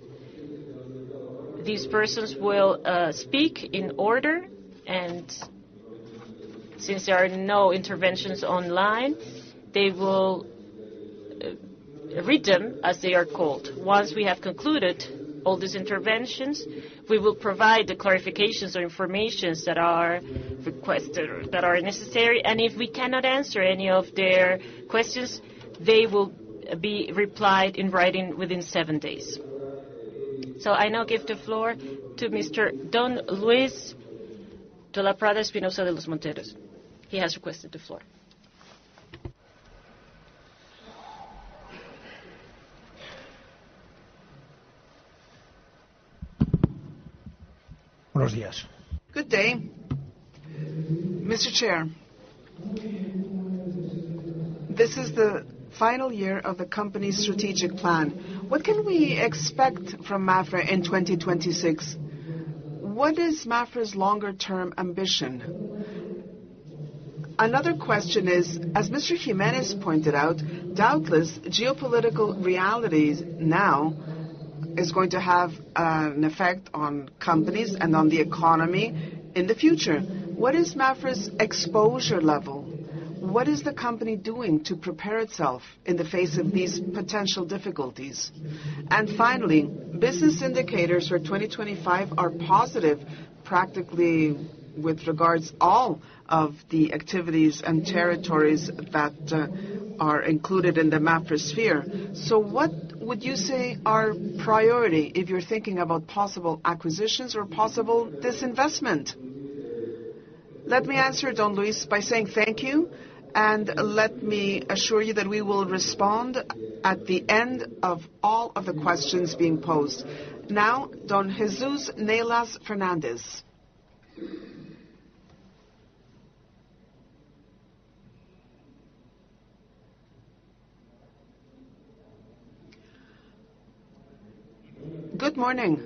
These persons will speak in order, and since there are no interventions online, they will read them as they are called. Once we have concluded all these interventions, we will provide the clarifications or informations that are requested or that are necessary, and if we cannot answer any of their questions, they will be replied in writing within 7 days. So I now give the floor to Mr. Don Luis de la Prada Espinosa de los Monteros. He has requested the floor. Buenos días. Good day. Mr. Chair, this is the final year of the company's strategic plan. What can we expect from Mapfre in 2026? What is Mapfre's longer-term ambition? Another question is, as Mr. Jimenez pointed out, doubtless geopolitical realities now is going to have an effect on companies and on the economy in the future. What is Mapfre's exposure level? what is the company doing to prepare itself in the face of these potential difficulties? And finally, business indicators for 2025 are positive, practically with regards all of the activities and territories that are included in the Mapfre sphere. So what would you say are priority if you're thinking about possible acquisitions or possible disinvestment? Let me answer, Don Luis, by saying thank you, and let me assure you that we will respond at the end of all of the questions being posed. Now, Don Jesus Nelas Fernandez. Good morning.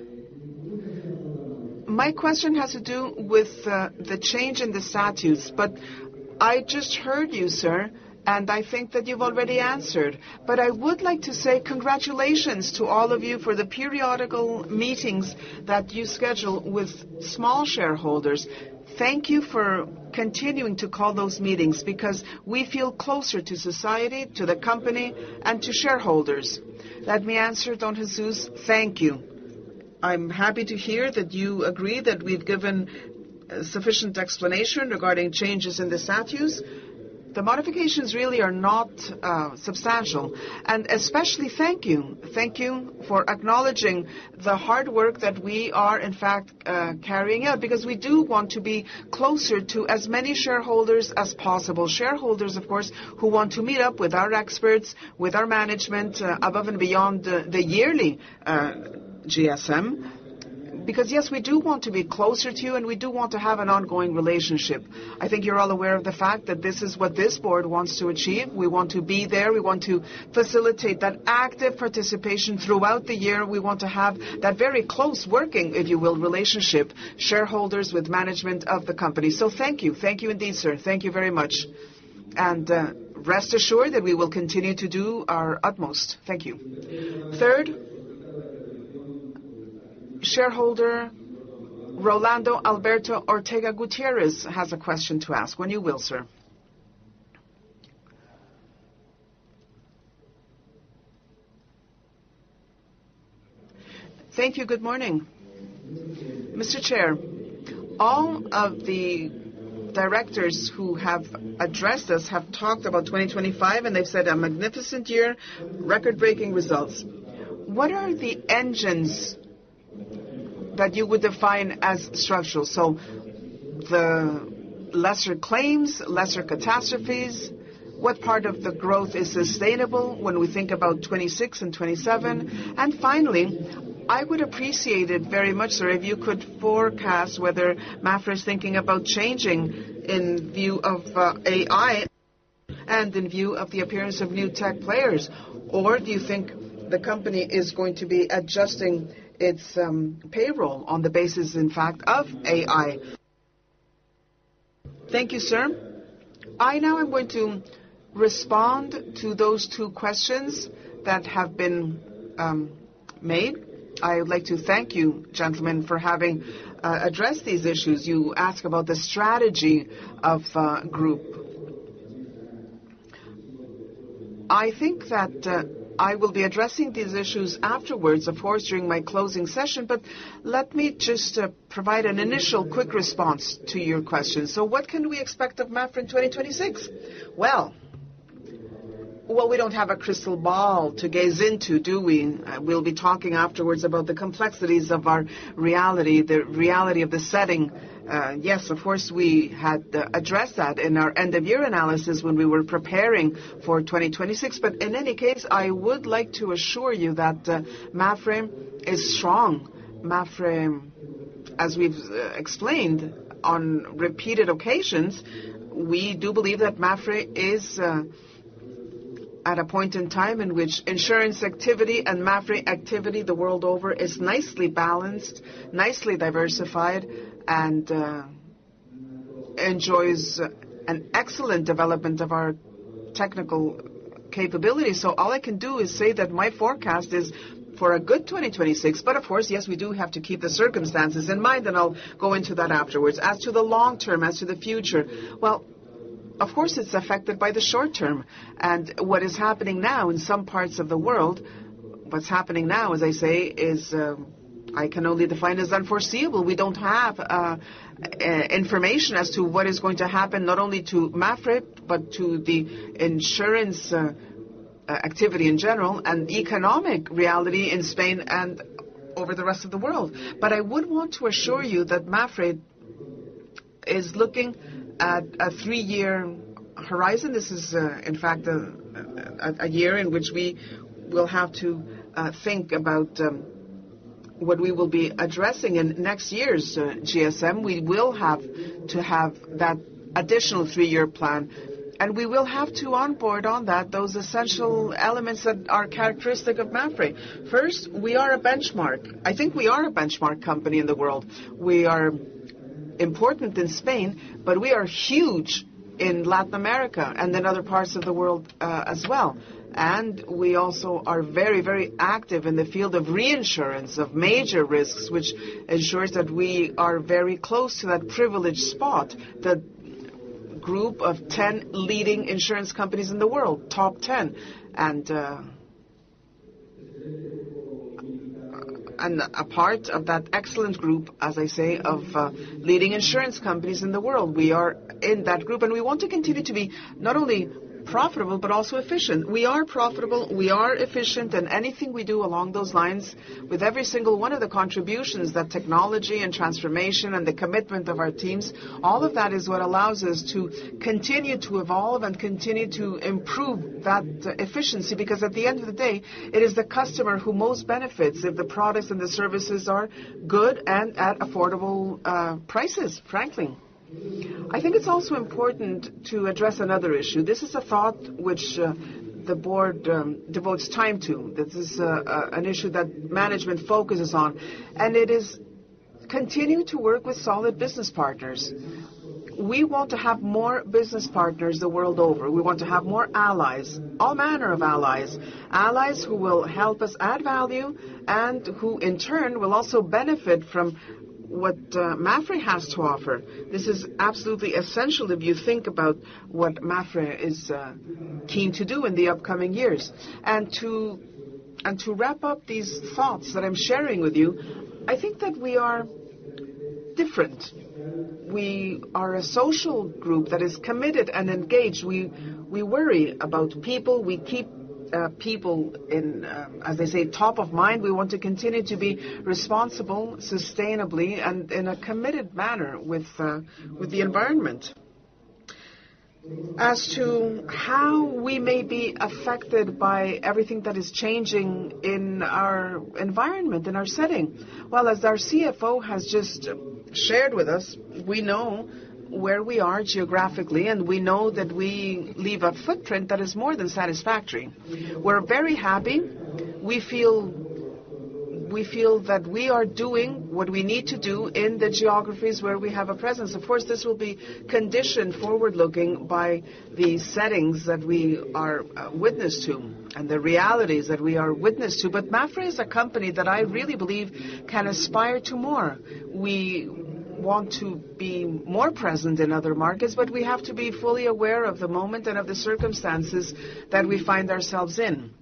My question has to do with the change in the statutes, but I just heard you, sir, and I think that you've already answered. But I would like to say congratulations to all of you for the periodical meetings that you schedule with small shareholders. Thank you for continuing to call those meetings because we feel closer to society, to the company, and to shareholders. Let me answer, Don Jesus. Thank you. I'm happy to hear that you agree that we've given sufficient explanation regarding changes in the statutes. The modifications really are not substantial. And especially thank you. Thank you for acknowledging the hard work that we are, in fact, carrying out, because we do want to be closer to as many shareholders as possible. Shareholders, of course, who want to meet up with our experts, with our management, above and beyond the yearly GSM. Because, yes, we do want to be closer to you and we do want to have an ongoing relationship. I think you're all aware of the fact that this is what this board wants to achieve. We want to be there. We want to facilitate that active participation throughout the year. We want to have that very close working, if you will, relationship, shareholders with management of the company. So thank you. Thank you indeed, sir. Thank you very much. And rest assured that we will continue to do our utmost. Thank you. Third, shareholder Rolando Alberto Ortega Gutierrez has a question to ask. When you will, sir. Thank you. Good morning. Mr. Chair, all of the directors who have addressed us have talked about 2025, and they've said a magnificent year, record-breaking results. What are the engines that you would define as structural? So the lesser claims, lesser catastrophes, what part of the growth is sustainable when we think about 26 and 27? And finally, I would appreciate it very much, sir, if you could forecast whether Mapfre is thinking about changing in view of AI and in view of the appearance of new tech players. Or do you think the company is going to be adjusting its payroll on the basis, in fact, of AI? Thank you, sir. I now am going to respond to those two questions that have been made. I would like to thank you, gentlemen, for having addressed these issues. You ask about the strategy of group. I think that I will be addressing these issues afterwards, of course, during my closing session, but let me just provide an initial quick response to your question. So what can we expect of Mapfre in 2026? Well, we don't have a crystal ball to gaze into, do we? We'll be talking afterwards about the complexities of our reality, the reality of the setting. Yes, of course, we had addressed that in our end-of-year analysis when we were preparing for 2026. But in any case, I would like to assure you that Mapfre is strong. Mapfre, as we've explained on repeated occasions, we do believe that Mapfre is at a point in time in which insurance activity and Mapfre activity the world over is nicely balanced, nicely diversified, and enjoys an excellent development of our technical capabilities. So all I can do is say that my forecast is for a good 2026. But of course, yes, we do have to keep the circumstances in mind, and I'll go into that afterwards. As to the long term, as to the future, well, of course, it's affected by the short term. And what is happening now in some parts of the world, what's happening now, as I say, is I can only define as unforeseeable. We don't have information as to what is going to happen not only to Mapfre, but to the insurance activity in general and economic reality in Spain and over the rest of the world. But I would want to assure you that Mapfre is looking at a 3-year horizon. This is, in fact, a year in which we will have to think about what we will be addressing in next year's GSM. We will have to have that additional 3-year plan, and we will have to onboard on that those essential elements that are characteristic of Mapfre. First, we are a benchmark. I think we are a benchmark company in the world. We are important in Spain, but we are huge in Latin America and in other parts of the world as well. And we also are very, very active in the field of reinsurance of major risks, which ensures that we are very close to that privileged spot, the group of 10 leading insurance companies in the world, top 10. And a part of that excellent group, as I say, of leading insurance companies in the world. We are in that group, and we want to continue to be not only profitable but also efficient. We are profitable, we are efficient, and anything we do along those lines with every single one of the contributions that technology and transformation and the commitment of our teams, all of that is what allows us to continue to evolve and continue to improve that efficiency, because at the end of the day, it is the customer who most benefits if the products and the services are good and at affordable prices, frankly. I think it's also important to address another issue. This is a thought which the board devotes time to. This is an issue that management focuses on, and it is continue to work with solid business partners. We want to have more business partners the world over. We want to have more allies, all manner of allies, allies who will help us add value and who in turn will also benefit from what Mapfre has to offer. This is absolutely essential if you think about what Mapfre is keen to do in the upcoming years. And to wrap up these thoughts that I'm sharing with you, I think that we are different. We are a social group that is committed and engaged. We worry about people. We keep people in, as they say, top of mind. We want to continue to be responsible, sustainably, and in a committed manner with the environment. As to how we may be affected by everything that is changing in our environment, in our setting, well, as our CFO has just shared with us, we know where we are geographically, and we know that we leave a footprint that is more than satisfactory. We're very happy. We feel that we are doing what we need to do in the geographies where we have a presence. Of course, this will be conditioned forward-looking by the settings that we are witness to and the realities that we are witness to. But Mapfre is a company that I really believe can aspire to more. We want to be more present in other markets, but we have to be fully aware of the moment and of the circumstances that we find ourselves in.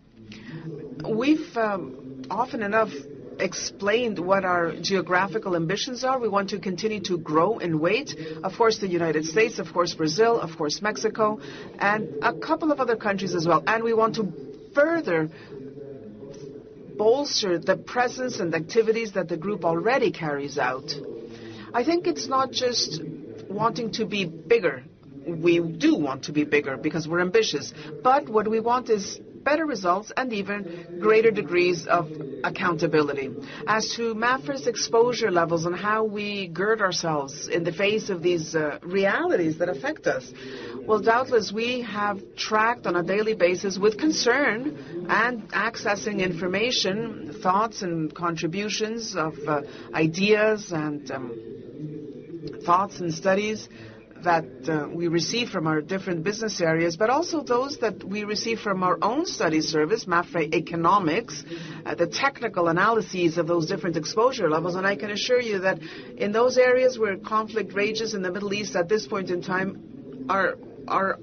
We've often enough explained what our geographical ambitions are. We want to continue to grow in weight. Of course, the United States, of course, Brazil, of course, Mexico, and a couple of other countries as well. And we want to further bolster the presence and activities that the group already carries out. I think it's not just wanting to be bigger. We do want to be bigger because we're ambitious. But what we want is better results and even greater degrees of accountability. As to Mapfre's exposure levels and how we gird ourselves in the face of these realities that affect us, well, doubtless we have tracked on a daily basis with concern and accessing information, thoughts and contributions of ideas and thoughts and studies that we receive from our different business areas, but also those that we receive from our own study service, Mapfre Economics, the technical analyses of those different exposure levels. And I can assure you that in those areas where conflict rages in the Middle East at this point in time, our our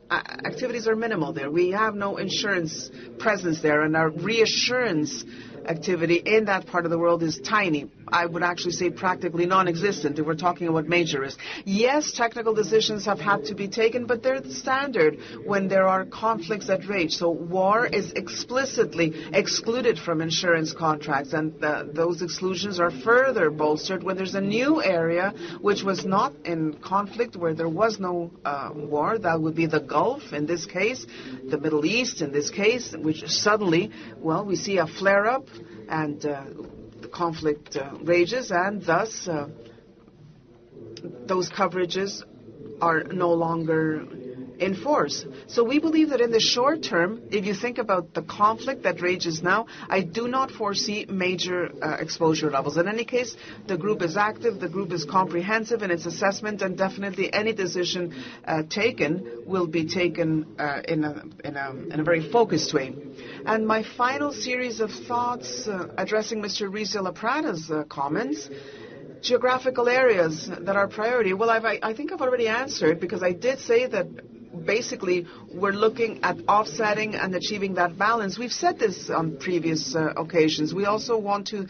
activities are minimal there. We have no insurance presence there, and our reassurance activity in that part of the world is tiny. I would actually say practically non-existent if we're talking about major risk. Yes, technical decisions have had to be taken, but they're the standard when there are conflicts that rage. So war is explicitly excluded from insurance contracts, and those exclusions are further bolstered when there's a new area which was not in conflict, where there was no war. That would be the Gulf in this case, the Middle East in this case, which suddenly, well, we see a flare-up and the conflict rages, and thus those coverages are no longer in force. So we believe that in the short term, if you think about the conflict that rages now, I do not foresee major exposure levels. In any case, the group is active, the group is comprehensive in its assessment, and definitely any decision taken will be taken in a very focused way. And my final series of thoughts addressing Mr. Ruiz de la Prada's comments, geographical areas that are priority. Well, I think I've already answered, because I did say that basically we're looking at offsetting and achieving that balance. We've said this on previous occasions. We also want to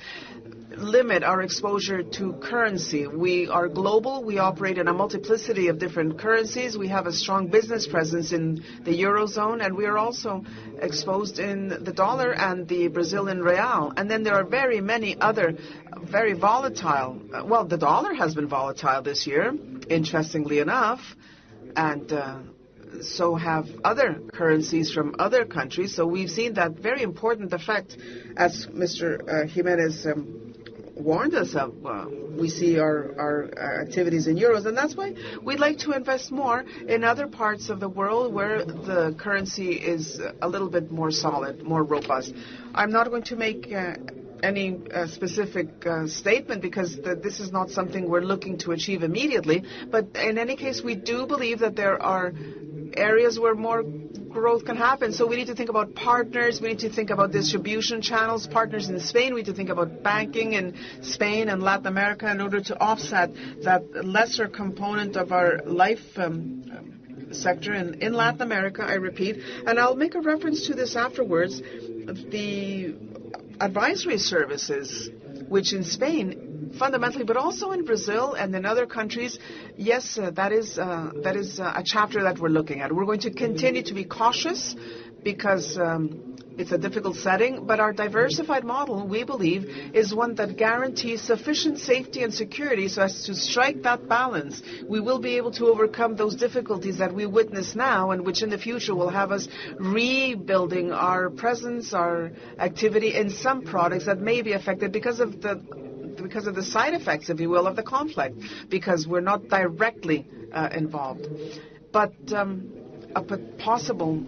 limit our exposure to currency. We are global. We operate in a multiplicity of different currencies. We have a strong business presence in the Eurozone, and we are also exposed in the dollar and the Brazilian real. And then there are very many other very volatile. Well, the dollar has been volatile this year, interestingly enough, and so have other currencies from other countries. So we've seen that very important effect, as Mr. Jimenez warned us of. We see our activities in euros, and that's why we'd like to invest more in other parts of the world where the currency is a little bit more solid, more robust. I'm not going to make any specific statement, because this is not something we're looking to achieve immediately. But in any case, we do believe that there are areas where more growth can happen. So we need to think about partners. We need to think about distribution channels, partners in Spain. We need to think about banking in Spain and Latin America in order to offset that lesser component of our life sector in Latin America, I repeat. And I'll make a reference to this afterwards. The advisory services, which in Spain fundamentally, but also in Brazil and in other countries, yes, that is a chapter that we're looking at. We're going to continue to be cautious, because it's a difficult setting, but our diversified model, we believe, is one that guarantees sufficient safety and security so as to strike that balance. We will be able to overcome those difficulties that we witness now, and which in the future will have us rebuilding our presence, our activity in some products that may be affected because of the side effects, if you will, of the conflict, because we're not directly involved. But a possible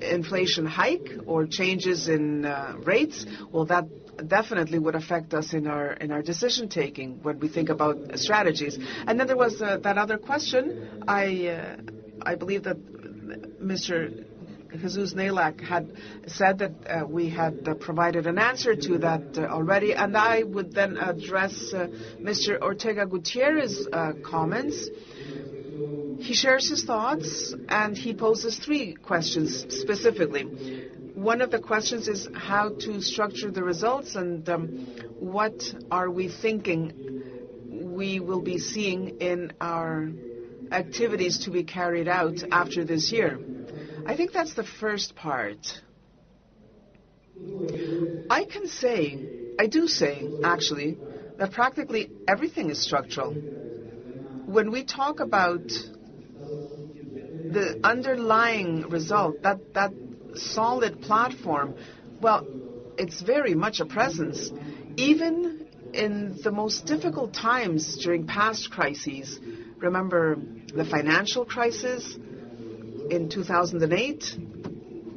inflation hike or changes in rates, well, that definitely would affect us in our decision taking when we think about strategies. And then there was that other question. I believe that Mr. Jesus Nalak had said that we had provided an answer to that already, and I would then address Mr. Ortega Gutierrez's comments. He shares his thoughts, and he poses 3 questions specifically. One of the questions is how to structure the results, and what are we thinking we will be seeing in our activities to be carried out after this year. I think that's the first part. I do say, actually, that practically everything is structural. When we talk about the underlying result, that solid platform, well, it's very much a presence. Even in the most difficult times during past crises, remember the financial crisis in 2008,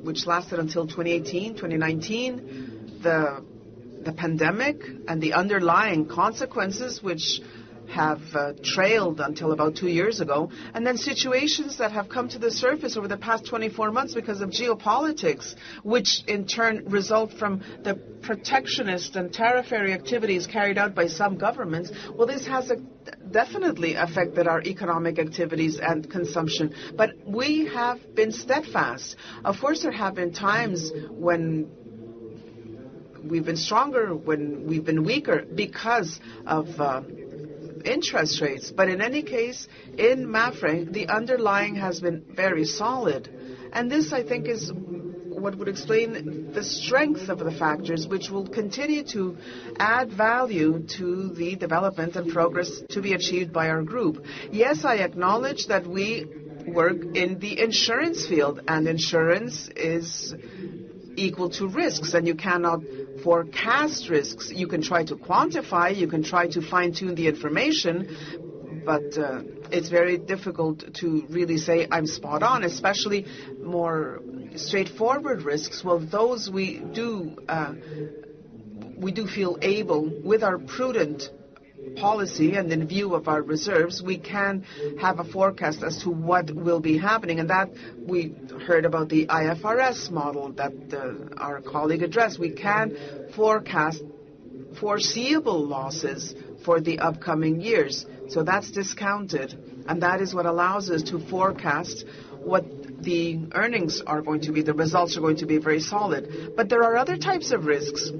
which lasted until 2018, 2019, the pandemic and the underlying consequences, which have trailed until about 2 years ago, and then situations that have come to the surface over the past 24 months because of geopolitics, which in turn result from the protectionist and tariffary activities carried out by some governments. Well, this has definitely affected our economic activities and consumption. But we have been steadfast. Of course, there have been times when we've been stronger, when we've been weaker because of interest rates. But in any case, in Mapfre, the underlying has been very solid. And this, I think, is what would explain the strength of the factors which will continue to add value to the development and progress to be achieved by our group. Yes, I acknowledge that we work in the insurance field, and insurance is equal to risks, and you cannot forecast risks. You can try to quantify, you can try to fine-tune the information, but it's very difficult to really say I'm spot on, especially more straightforward risks. Well, those we do feel able, with our prudent policy and in view of our reserves, we can have a forecast as to what will be happening. And that we heard about the IFRS model that our colleague addressed. We can forecast foreseeable losses for the upcoming years. So that's discounted. And that is what allows us to forecast what the earnings are going to be. The results are going to be very solid. But there are other types of risks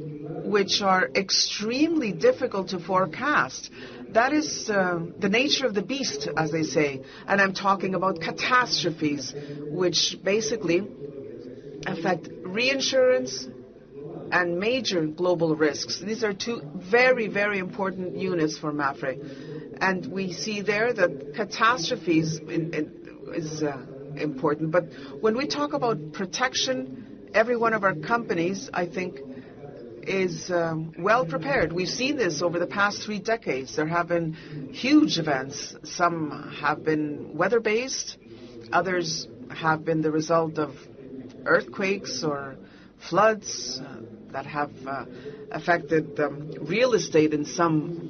which are extremely difficult to forecast. That is the nature of the beast, as they say. And I'm talking about catastrophes, which basically affect reinsurance and major global risks. These are two very, very important units for Mapfre. And we see there that catastrophes is important. But when we talk about protection, every one of our companies, I think, is well prepared. We've seen this over the past 3 decades. There have been huge events. Some have been weather-based. Others have been the result of earthquakes or floods that have affected real estate in some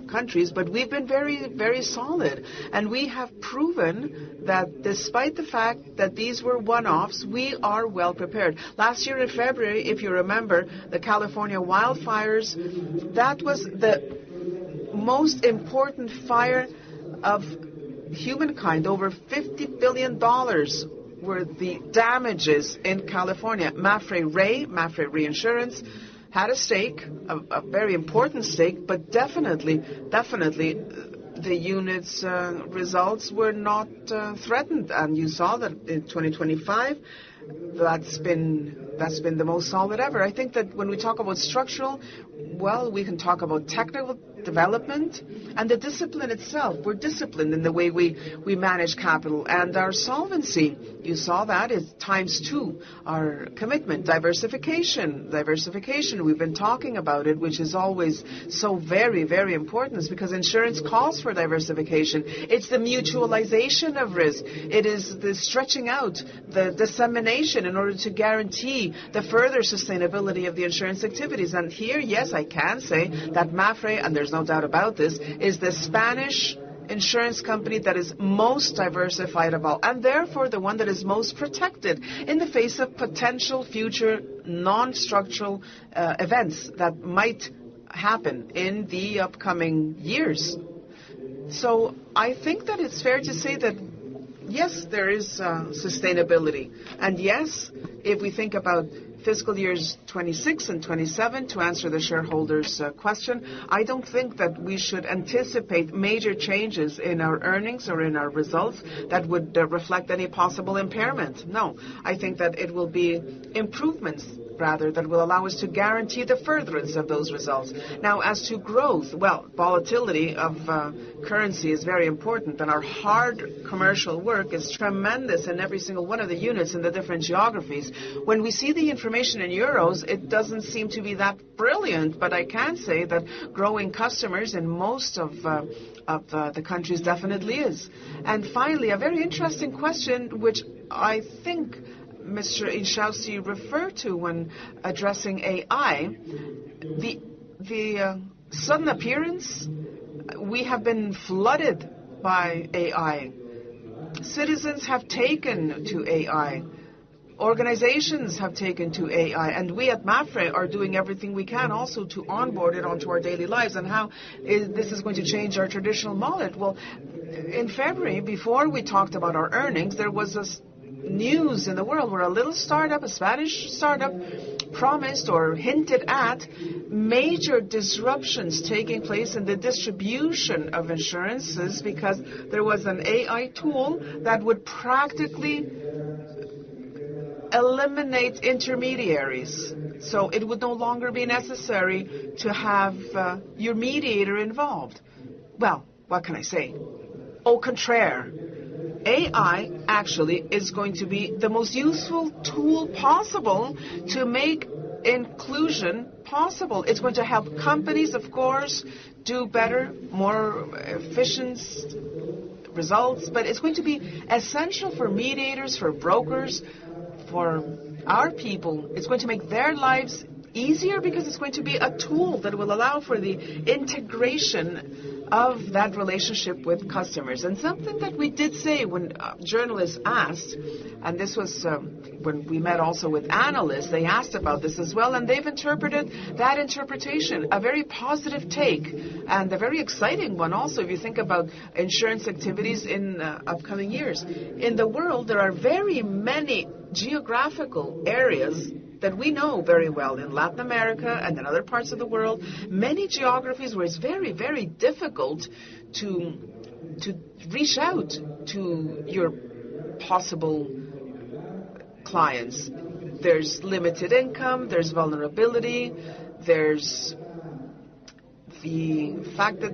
countries. But we've been very, very solid. And we have proven that despite the fact that these were one-offs, we are well prepared. Last year in February, if you remember, the California wildfires, that was the most important fire of humankind. Over $50 billion were the damages in California. Mapfre Reinsurance had a stake, a very important stake, but definitely the unit's results were not threatened. And you saw that in 2025, that's been the most solid ever. I think that when we talk about structural, well, we can talk about technical development and the discipline itself. We're disciplined in the way we manage capital, and our solvency, you saw that, is ×2. Our commitment, diversification, we've been talking about it, which is always so very, very important. It's because insurance calls for diversification. It's the mutualization of risk. It is the stretching out, the dissemination in order to guarantee the further sustainability of the insurance activities. And here, yes, I can say that Mapfre, and there's no doubt about this, is the Spanish insurance company that is most diversified of all, and therefore the one that is most protected in the face of potential future non-structural events that might happen in the upcoming years. So I think that it's fair to say that yes, there is sustainability. And yes, if we think about fiscal years 26 and 27, to answer the shareholders' question, I don't think that we should anticipate major changes in our earnings or in our results that would reflect any possible impairment. No, I think that it will be improvements, rather, that will allow us to guarantee the furtherance of those results. Now, as to growth, well, volatility of currency is very important, and our hard commercial work is tremendous in every single one of the units in the different geographies. When we see the information in euros, it doesn't seem to be that brilliant, but I can say that growing customers in most of the countries definitely is. And finally, a very interesting question, which I think Mr. Inchausti referred to when addressing AI, the sudden appearance. We have been flooded by AI. Citizens have taken to AI. Organizations have taken to AI, and we at Mapfre are doing everything we can also to onboard it onto our daily lives. And how this is going to change our traditional model? Well, in February, before we talked about our earnings, there was this news in the world where a little startup, a Spanish startup, promised or hinted at major disruptions taking place in the distribution of insurances because there was an AI tool that would practically eliminate intermediaries. So it would no longer be necessary to have your mediator involved. Well, what can I say? Au contraire. AI actually is going to be the most useful tool possible to make inclusion possible. It's going to help companies, of course, do better, more efficient results, but it's going to be essential for mediators, for brokers, for our people. It's going to make their lives easier because it's going to be a tool that will allow for the integration of that relationship with customers. And something that we did say when journalists asked, and this was when we met also with analysts, they asked about this as well, and they've interpreted that interpretation, a very positive take, and a very exciting one also if you think about insurance activities in upcoming years. In the world, there are very many geographical areas that we know very well in Latin America and in other parts of the world, many geographies where it's very, very difficult to reach out to your possible clients. There's limited income, there's vulnerability, there's the fact that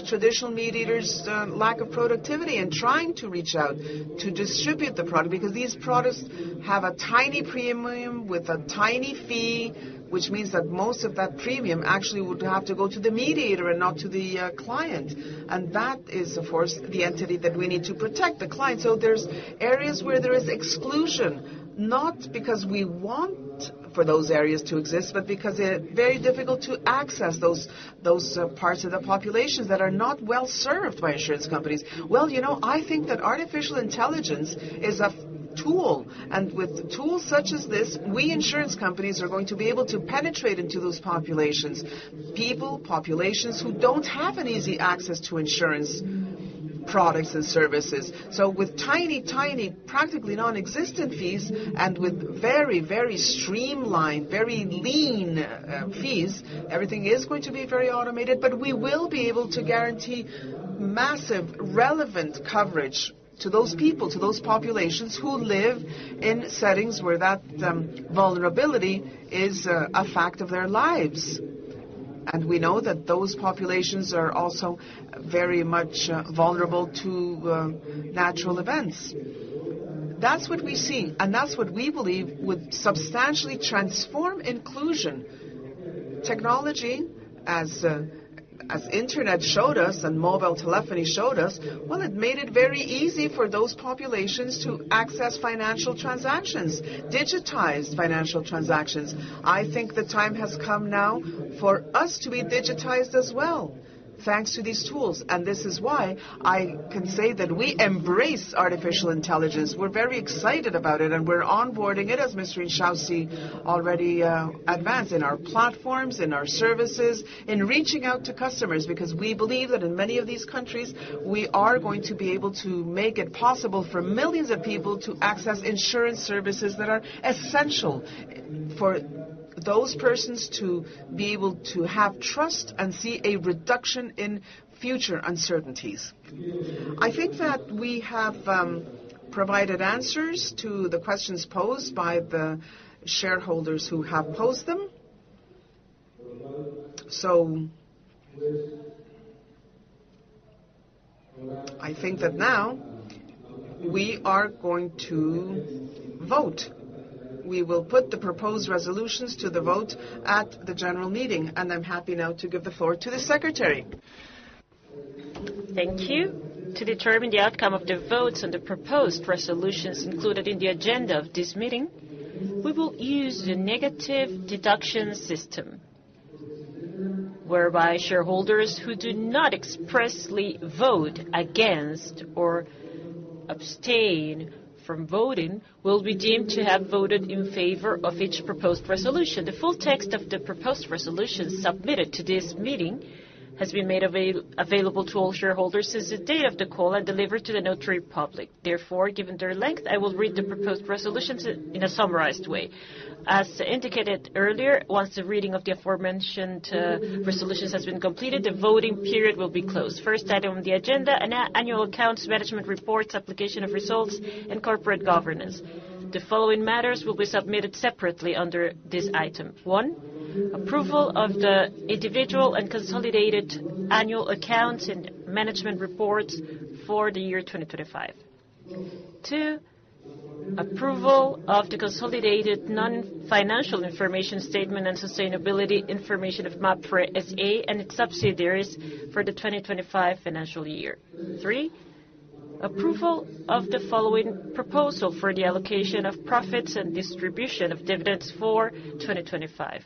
traditional mediators, lack of productivity in trying to reach out to distribute the product because these products have a tiny premium with a tiny fee, which means that most of that premium actually would have to go to the mediator and not to the client. And that is, of course, the entity that we need to protect, the client. So there's areas where there is exclusion, not because we want for those areas to exist, but because it's very difficult to access those parts of the populations that are not well served by insurance companies. Well, I think that artificial intelligence is a tool, and with tools such as this, we insurance companies are going to be able to penetrate into those populations, populations who don't have an easy access to insurance products and services. So with tiny, practically non-existent fees and with very, very streamlined, very lean fees, everything is going to be very automated, but we will be able to guarantee massive, relevant coverage to those people, to those populations who live in settings where that vulnerability is a fact of their lives. And we know that those populations are also very much vulnerable to natural events. That's what we see, and that's what we believe would substantially transform inclusion. Technology, as Internet showed us and mobile telephony showed us, well, it made it very easy for those populations to access financial transactions, digitized financial transactions. I think the time has come now for us to be digitized as well, thanks to these tools. And this is why I can say that we embrace artificial intelligence. We're very excited about it, and we're onboarding it, as Mr. Inchausti already advanced, in our platforms, in our services, in reaching out to customers, because we believe that in many of these countries, we are going to be able to make it possible for millions of people to access insurance services that are essential for those persons to be able to have trust and see a reduction in future uncertainties. I think that we have provided answers to the questions posed by the shareholders who have posed them. So I think that now we are going to vote. We will put the proposed resolutions to the vote at the general meeting, and I'm happy now to give the floor to the Secretary. Thank you. To determine the outcome of the votes on the proposed resolutions included in the agenda of this meeting, we will use the negative deduction system, whereby shareholders who do not expressly vote against or abstain from voting will be deemed to have voted in favor of each proposed resolution. The full text of the proposed resolution submitted to this meeting has been made available to all shareholders since the date of the call and delivered to the notary public. Therefore, given their length, I will read the proposed resolutions in a summarized way. As indicated earlier, once the reading of the aforementioned resolutions has been completed, the voting period will be closed. First item on the agenda, annual accounts, management reports, application of results, and corporate governance. The following matters will be submitted separately under this item. 1. Approval of the individual and consolidated annual accounts and management reports for the year 2025. 2. Approval of the consolidated non-financial information statement and sustainability information of Mapfre SA and its subsidiaries for the 2025 financial year. 3. Approval of the following proposal for the allocation of profits and distribution of dividends for 2025.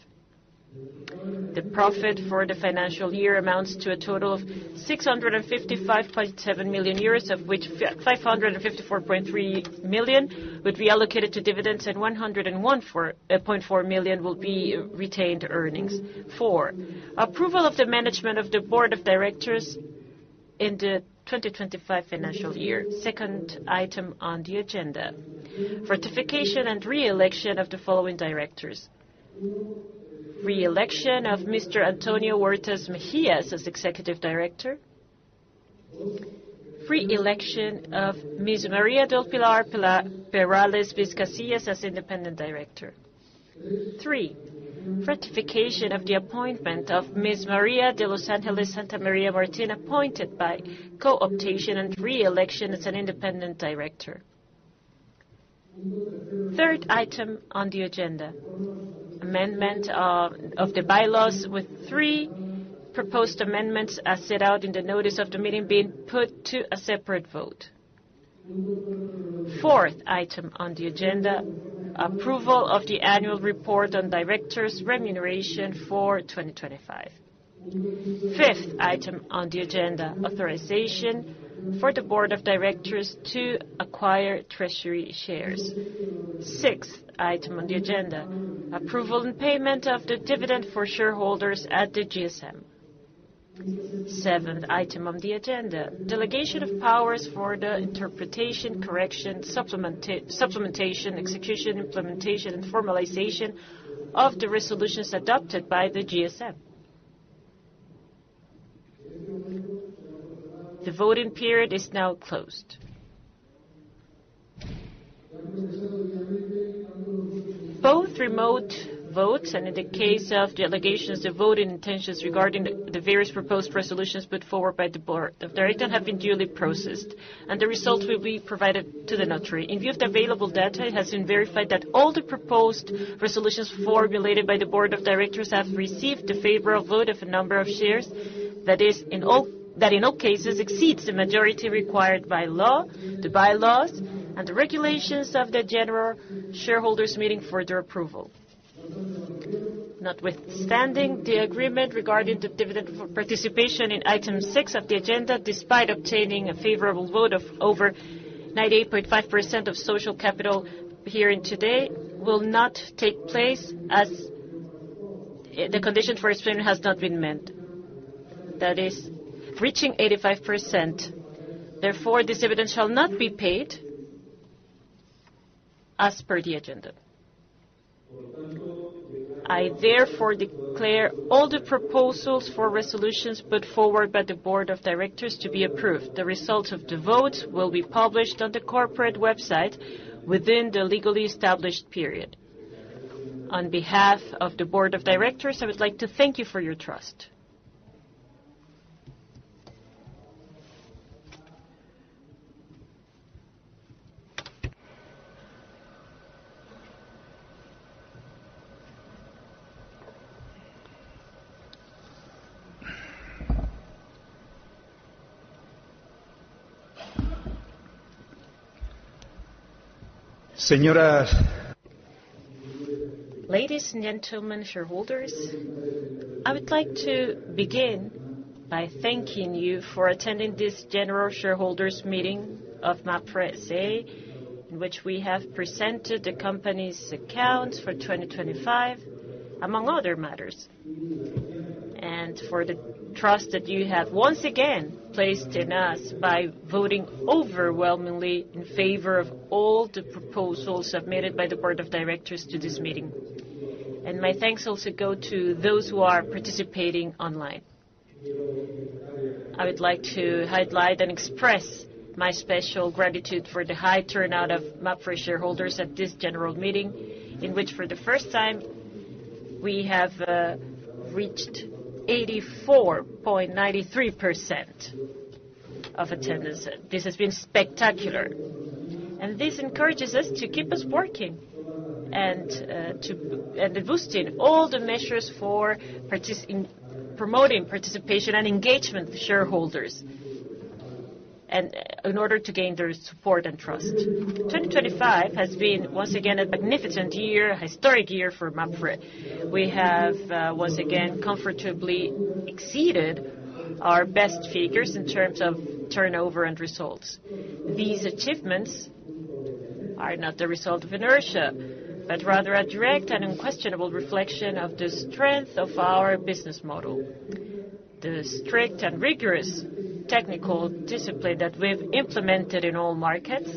The profit for the financial year amounts to a total of 655.7 million euros, of which 554.3 million would be allocated to dividends and 101.4 million will be retained earnings. 4. Approval of the management of the Board of Directors in the 2025 financial year. Second item on the agenda. Ratification and re-election of the following directors. Re-election of Mr. Antonio Huertas Mejías as Executive Director. Re-election of Ms. Maria del Pilar Perales Vizcasillas as Independent Director. 3. Ratification of the appointment of Ms. Maria de Los Angeles Santa Maria Martin, appointed by co-optation and re-election as an Independent Director. Third item on the agenda. Amendment of the bylaws with 3 proposed amendments as set out in the notice of the meeting being put to a separate vote. Fourth item on the agenda. Approval of the annual report on directors' remuneration for 2025. Fifth item on the agenda. Authorization for the Board of Directors to acquire treasury shares. Sixth item on the agenda. Approval and payment of the dividend for shareholders at the GSM. Seventh item on the agenda. Delegation of powers for the interpretation, correction, supplementation, execution, implementation, and formalization of the resolutions adopted by the GSM. The voting period is now closed. Both remote votes and in the case of delegations, the voting intentions regarding the various proposed resolutions put forward by the Board of Directors have been duly processed, and the results will be provided to the notary. In view of the available data, it has been verified that all the proposed resolutions formulated by the Board of Directors have received the favorable vote of a number of shares that in all cases exceeds the majority required by law, the bylaws, and the regulations of the General Shareholders Meeting for their approval. Notwithstanding the agreement regarding the dividend for participation in item 6 of the agenda, despite obtaining a favorable vote of over 98.5% of social capital herein today, will not take place as the condition for its payment has not been met. That is, reaching 85%. Therefore, this dividend shall not be paid as per the agenda. I therefore declare all the proposals for resolutions put forward by the Board of Directors to be approved. The results of the votes will be published on the corporate website within the legally established period. On behalf of the Board of Directors, I would like to thank you for your trust. Señoras, ladies and gentlemen, shareholders, I would like to begin by thanking you for attending this General Shareholders Meeting of Mapfre SA in which we have presented the company's accounts for 2025, among other matters, and for the trust that you have once again placed in us by voting overwhelmingly in favor of all the proposals submitted by the Board of Directors to this meeting. And my thanks also go to those who are participating online. I would like to highlight and express my special gratitude for the high turnout of Mapfre shareholders at this general meeting, in which for the first time we have reached 84.93% of attendance. This has been spectacular. And this encourages us to keep us working and boosting all the measures for promoting participation and engagement with shareholders, and in order to gain their support and trust. 2025 has been once again a magnificent year, a historic year for Mapfre. We have once again comfortably exceeded our best figures in terms of turnover and results. These achievements are not the result of inertia, but rather a direct and unquestionable reflection of the strength of our business model, the strict and rigorous technical discipline that we've implemented in all markets,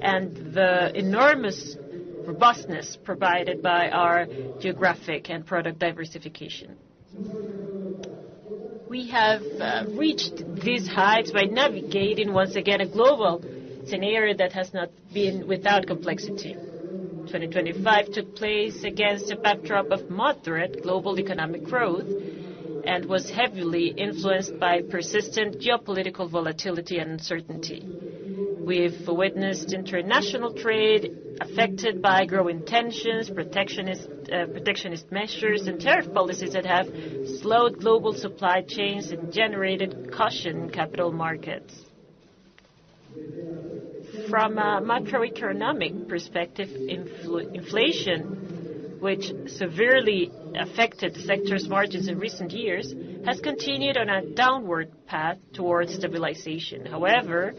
and the enormous robustness provided by our geographic and product diversification. We have reached these heights by navigating once again a global scenario that has not been without complexity. 2025 took place against a backdrop of moderate global economic growth and was heavily influenced by persistent geopolitical volatility and uncertainty. We've witnessed international trade affected by growing tensions, protectionist measures, and tariff policies that have slowed global supply chains and generated caution in capital markets. From a macroeconomic perspective, inflation, which severely affected the sector's margins in recent years, has continued on a downward path towards stabilization. However,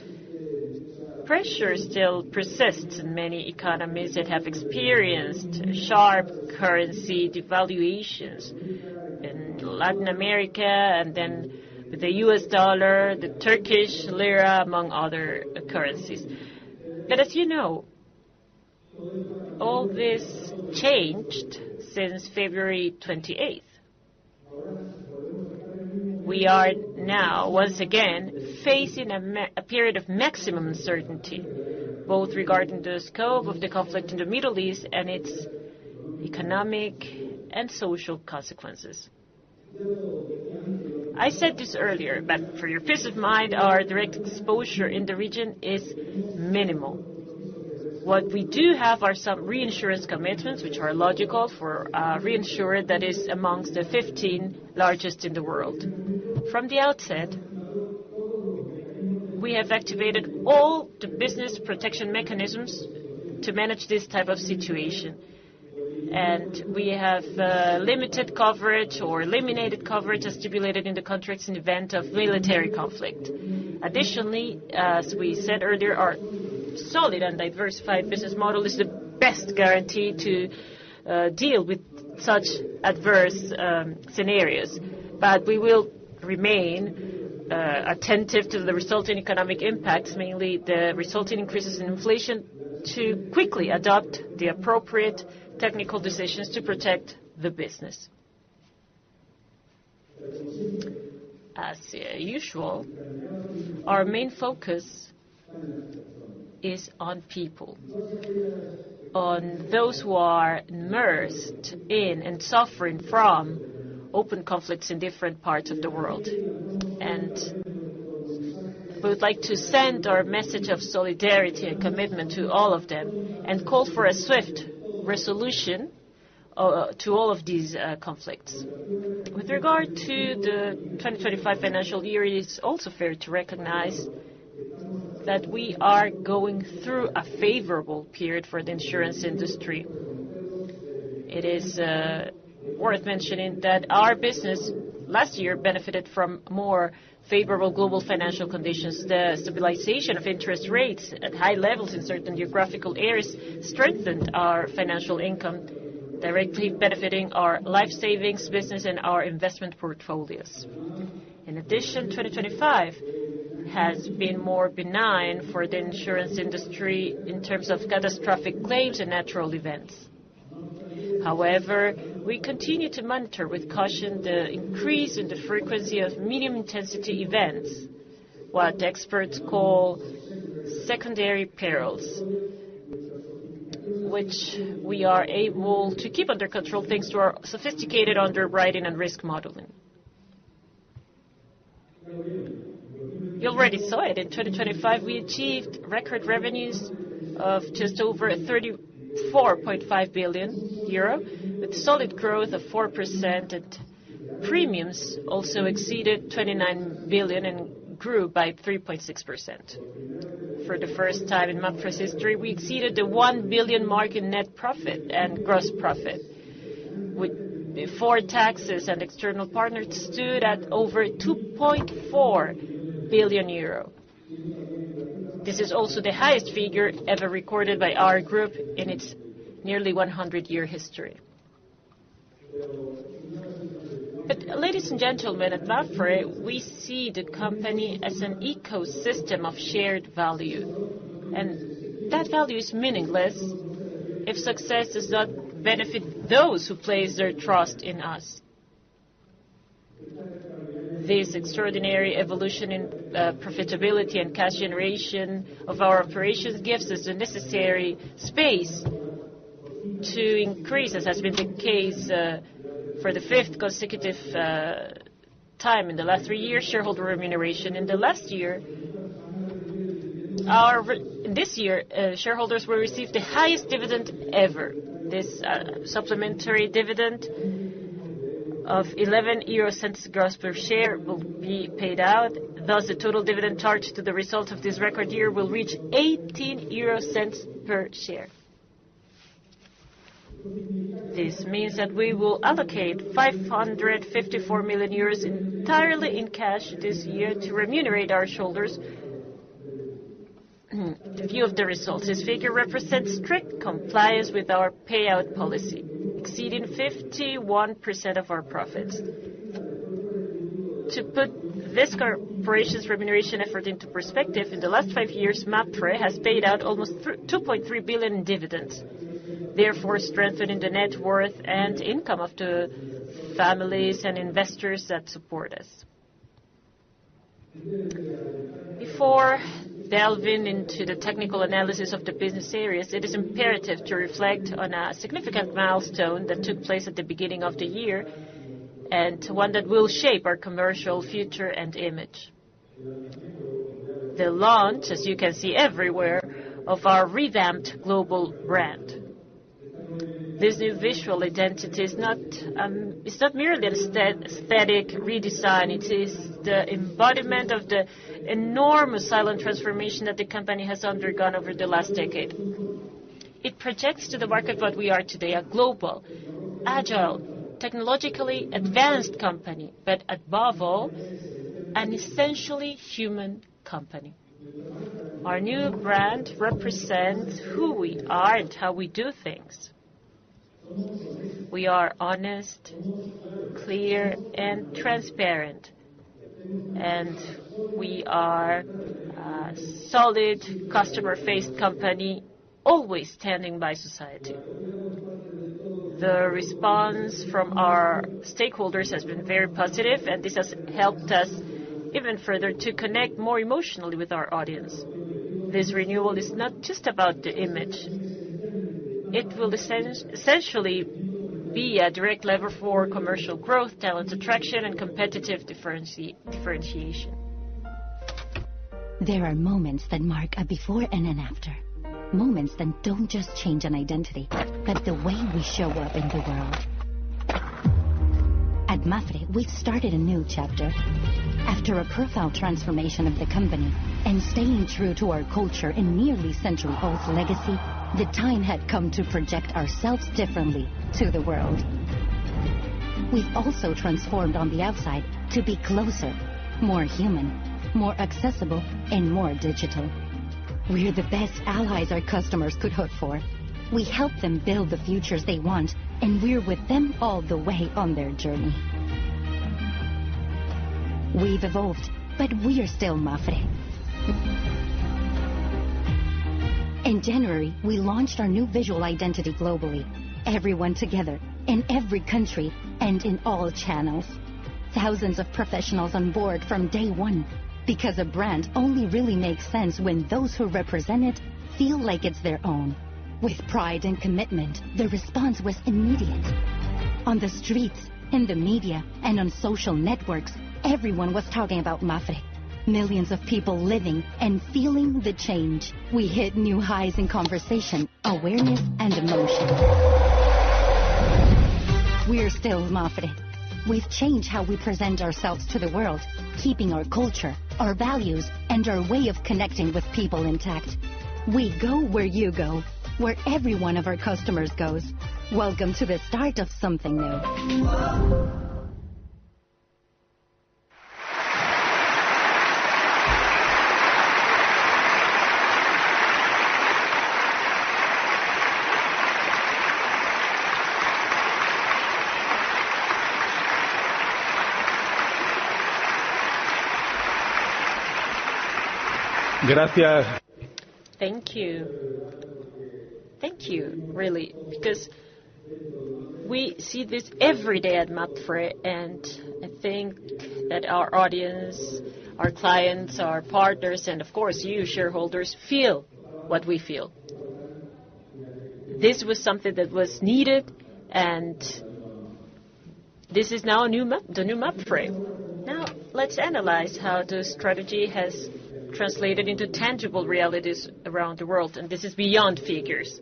pressure still persists in many economies that have experienced sharp currency devaluations in Latin America, and then with the US dollar, the Turkish lira, among other currencies. But as you know, all this changed since February 28th. We are now, once again, facing a period of maximum uncertainty, both regarding the scope of the conflict in the Middle East and its economic and social consequences. I said this earlier, but for your peace of mind, our direct exposure in the region is minimal. What we do have are some reinsurance commitments, which are logical for a reinsurer that is amongst the 15 largest in the world. From the outset, we have activated all the business protection mechanisms to manage this type of situation. And we have limited coverage or eliminated coverage as stipulated in the contracts in the event of military conflict. Additionally, as we said earlier, our solid and diversified business model is the best guarantee to deal with such adverse scenarios. But we will remain attentive to the resulting economic impacts, mainly the resulting increases in inflation, to quickly adopt the appropriate technical decisions to protect the business. As usual, our main focus is on people, on those who are immersed in and suffering from open conflicts in different parts of the world. And we would like to send our message of solidarity and commitment to all of them and call for a swift resolution to all of these conflicts. With regard to the 2025 financial year, it is also fair to recognize that we are going through a favorable period for the insurance industry. It is worth mentioning that our business last year benefited from more favorable global financial conditions. The stabilization of interest rates at high levels in certain geographical areas strengthened our financial income, directly benefiting our life savings business and our investment portfolios. In addition, 2025 has been more benign for the insurance industry in terms of catastrophic claims and natural events. However, we continue to monitor with caution the increase in the frequency of medium-intensity events, what experts call secondary perils, which we are able to keep under control thanks to our sophisticated underwriting and risk modeling. You already saw it. In 2025, we achieved record revenues of just over 34.5 billion euro, with solid growth of 4%, and premiums also exceeded 29 billion and grew by 3.6%. For the first time in Mapfre's history, we exceeded the 1 billion mark in net profit and gross profit, before taxes and external partners stood at over 2.4 billion euro. This is also the highest figure ever recorded by our group in its nearly 100-year history. But, ladies and gentlemen, at Mapfre, we see the company as an ecosystem of shared value. And that value is meaningless if success does not benefit those who place their trust in us. This extraordinary evolution in profitability and cash generation of our operations gives us the necessary space to increase, as has been the case for the fifth consecutive time in the last 3 years, shareholder remuneration. In the last year, this year, shareholders will receive the highest dividend ever. This supplementary dividend of 11 € gross per share will be paid out. Thus, the total dividend charged to the result of this record year will reach 18 € per share. This means that we will allocate 554 million euros entirely in cash this year to remunerate our shareholders. In view of the results, this figure represents strict compliance with our payout policy, exceeding 51% of our profits. To put this corporation's remuneration effort into perspective, in the last 5 years, Mapfre has paid out almost 2.3 billion in dividends, therefore strengthening the net worth and income of the families and investors that support us. Before delving into the technical analysis of the business areas, it is imperative to reflect on a significant milestone that took place at the beginning of the year, and one that will shape our commercial future and image. The launch, as you can see everywhere, of our revamped global brand. This new visual identity is not merely an aesthetic redesign. It is the embodiment of the enormous silent transformation that the company has undergone over the last decade. It projects to the market what we are today, a global, agile, technologically advanced company, but above all, an essentially human company. Our new brand represents who we are and how we do things. We are honest, clear, and transparent. And we are a solid, customer-faced company, always standing by society. The response from our stakeholders has been very positive, and this has helped us even further to connect more emotionally with our audience. This renewal is not just about the image. It will essentially be a direct lever for commercial growth, talent attraction, and competitive differentiation. There are moments that mark a before and an after. Moments that don't just change an identity, but the way we show up in the world. At Mapfre, we've started a new chapter. After a profound transformation of the company and staying true to our culture and nearly century-old legacy, the time had come to project ourselves differently to the world. we've also transformed on the outside to be closer, more human, more accessible, and more digital. We're the best allies our customers could hope for. We help them build the futures they want, and we're with them all the way on their journey. We've evolved, but we're still Mapfre. In January, we launched our new visual identity globally. Everyone together, in every country, and in all channels. Thousands of professionals on board from day one. Because a brand only really makes sense when those who represent it feel like it's their own. With pride and commitment, the response was immediate. On the streets, in the media, and on social networks, everyone was talking about Mapfre. Millions of people living and feeling the change. We hit new highs in conversation, awareness, and emotion. We're still Mapfre. We've changed how we present ourselves to the world, keeping our culture, our values, and our way of connecting with people intact. We go where you go, where every one of our customers goes. Welcome to the start of something new. Gracias. Thank you. Thank you, really, because we see this every day at Mapfre, and I think that our audience, our clients, our partners, and of course you, shareholders, feel what we feel. This was something that was needed, and this is now the new Mapfre. Now, let's analyze how the strategy has translated into tangible realities around the world, and this is beyond figures.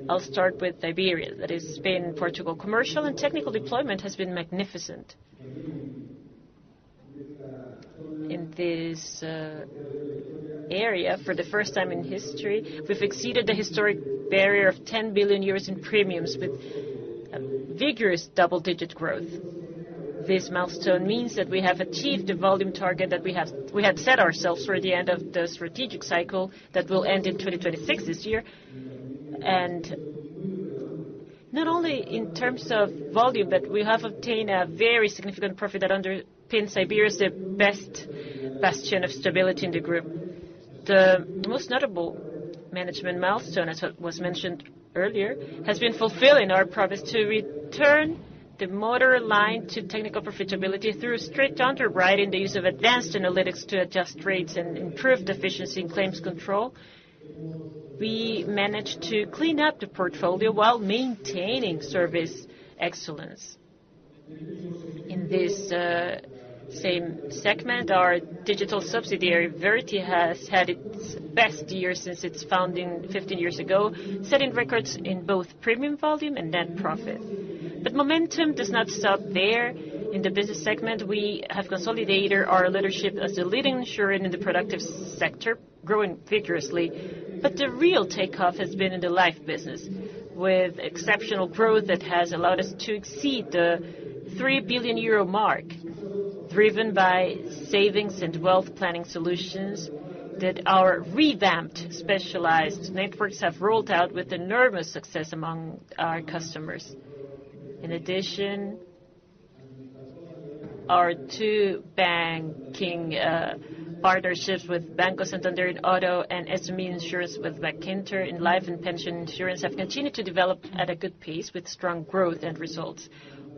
I'll start with Iberia, that is Spain, Portugal. Commercial and technical deployment has been magnificent. In this area, for the first time in history, we've exceeded the historic barrier of 10 billion euros in premiums with vigorous double-digit growth. This milestone means that we have achieved the volume target that we had set ourselves for the end of the strategic cycle that will end in 2026 this year. And not only in terms of volume, but we have obtained a very significant profit that underpins Iberia as the best bastion of stability in the group. The most notable management milestone, as was mentioned earlier, has been fulfilling our promise to return the motor line to technical profitability through strict underwriting, the use of advanced analytics to adjust rates and improved efficiency in claims control. We managed to clean up the portfolio while maintaining service excellence. In this same segment, our digital subsidiary Verity has had its best year since its founding 15 years ago, setting records in both premium volume and net profit. But momentum does not stop there. In the business segment, we have consolidated our leadership as the leading insurer in the productive sector, growing vigorously. But the real takeoff has been in the life business, with exceptional growth that has allowed us to exceed the 3 billion euro mark, driven by savings and wealth planning solutions that our revamped specialized networks have rolled out with enormous success among our customers. In addition, our two banking partnerships with Banco Santander in auto and SME insurance with McIntyre in life and pension insurance have continued to develop at a good pace with strong growth and results.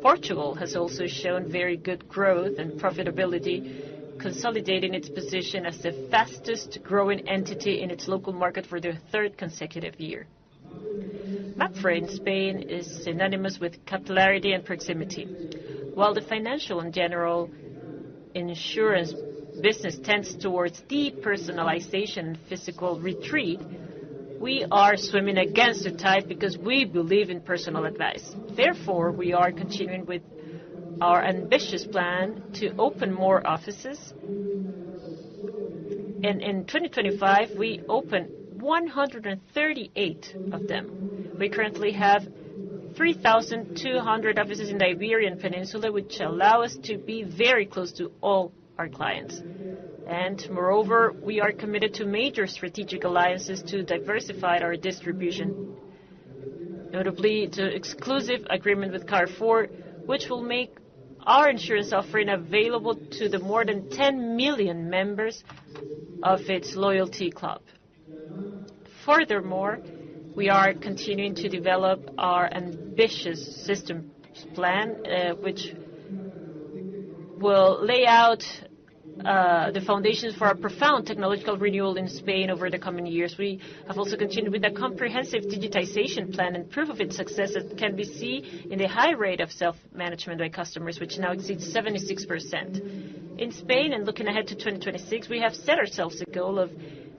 Portugal has also shown very good growth and profitability, consolidating its position as the fastest growing entity in its local market for the third consecutive year. Mapfre in Spain is synonymous with capillarity and proximity. While the financial and general insurance business tends towards depersonalization and physical retreat, we are swimming against the tide because we believe in personal advice. Therefore, we are continuing with our ambitious plan to open more offices. And in 2025, we opened 138 of them. We currently have 3,200 offices in the Iberian Peninsula, which allow us to be very close to all our clients. And moreover, we are committed to major strategic alliances to diversify our distribution, notably the exclusive agreement with Carrefour, which will make our insurance offering available to the more than 10 million members of its loyalty club. Furthermore, we are continuing to develop our ambitious systems plan, which will lay out the foundations for a profound technological renewal in Spain over the coming years. We have also continued with a comprehensive digitization plan, and proof of its success can be seen in the high rate of self-management by customers, which now exceeds 76%. In Spain, and looking ahead to 2026, we have set ourselves a goal of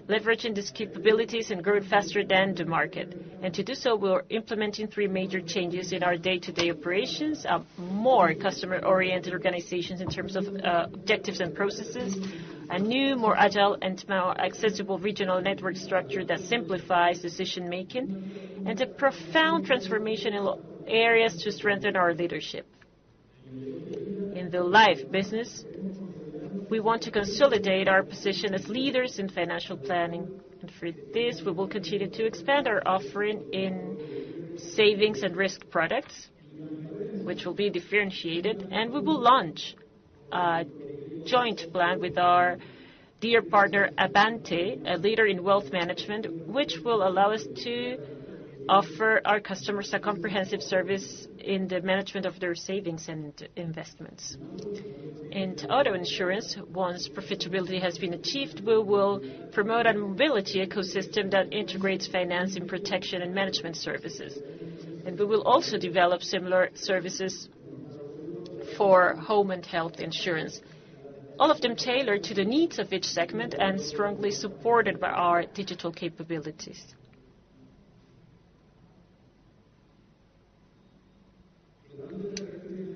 leveraging these capabilities and growing faster than the market. And to do so, we're implementing 3 major changes in our day-to-day operations, more customer-oriented organizations in terms of objectives and processes, a new, more agile and more accessible regional network structure that simplifies decision-making, and a profound transformation in areas to strengthen our leadership. In the life business, we want to consolidate our position as leaders in financial planning. And for this, we will continue to expand our offering in savings and risk products, which will be differentiated. And we will launch a joint plan with our dear partner Abante, a leader in wealth management, which will allow us to offer our customers a comprehensive service in the management of their savings and investments. In auto insurance, once profitability has been achieved, we will promote a mobility ecosystem that integrates financing, protection, and management services. And we will also develop similar services for home and health insurance, all of them tailored to the needs of each segment and strongly supported by our digital capabilities.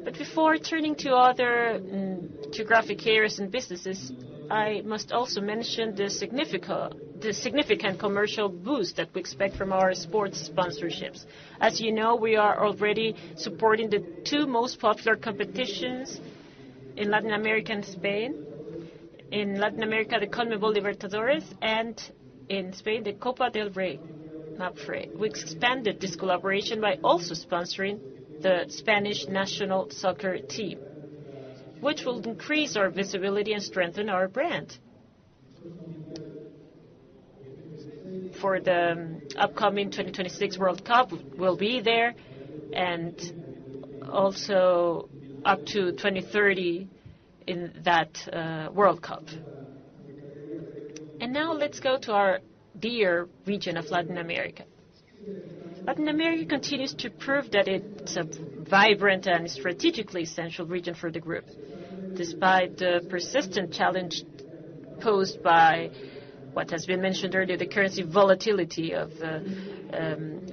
But before turning to other geographic areas and businesses, I must also mention the significant commercial boost that we expect from our sports sponsorships. As you know, we are already supporting the 2 most popular competitions in Latin America and Spain. In Latin America, the CONMEBOL Libertadores, and in Spain, the Copa del Rey, Mapfre. We expanded this collaboration by also sponsoring the Spanish national soccer team, which will increase our visibility and strengthen our brand. For the upcoming 2026 World Cup, we'll be there, and also up to 2030 in that World Cup. And now let's go to our dear region of Latin America. Latin America continues to prove that it's a vibrant and strategically essential region for the group. Despite the persistent challenge posed by what has been mentioned earlier, the currency volatility of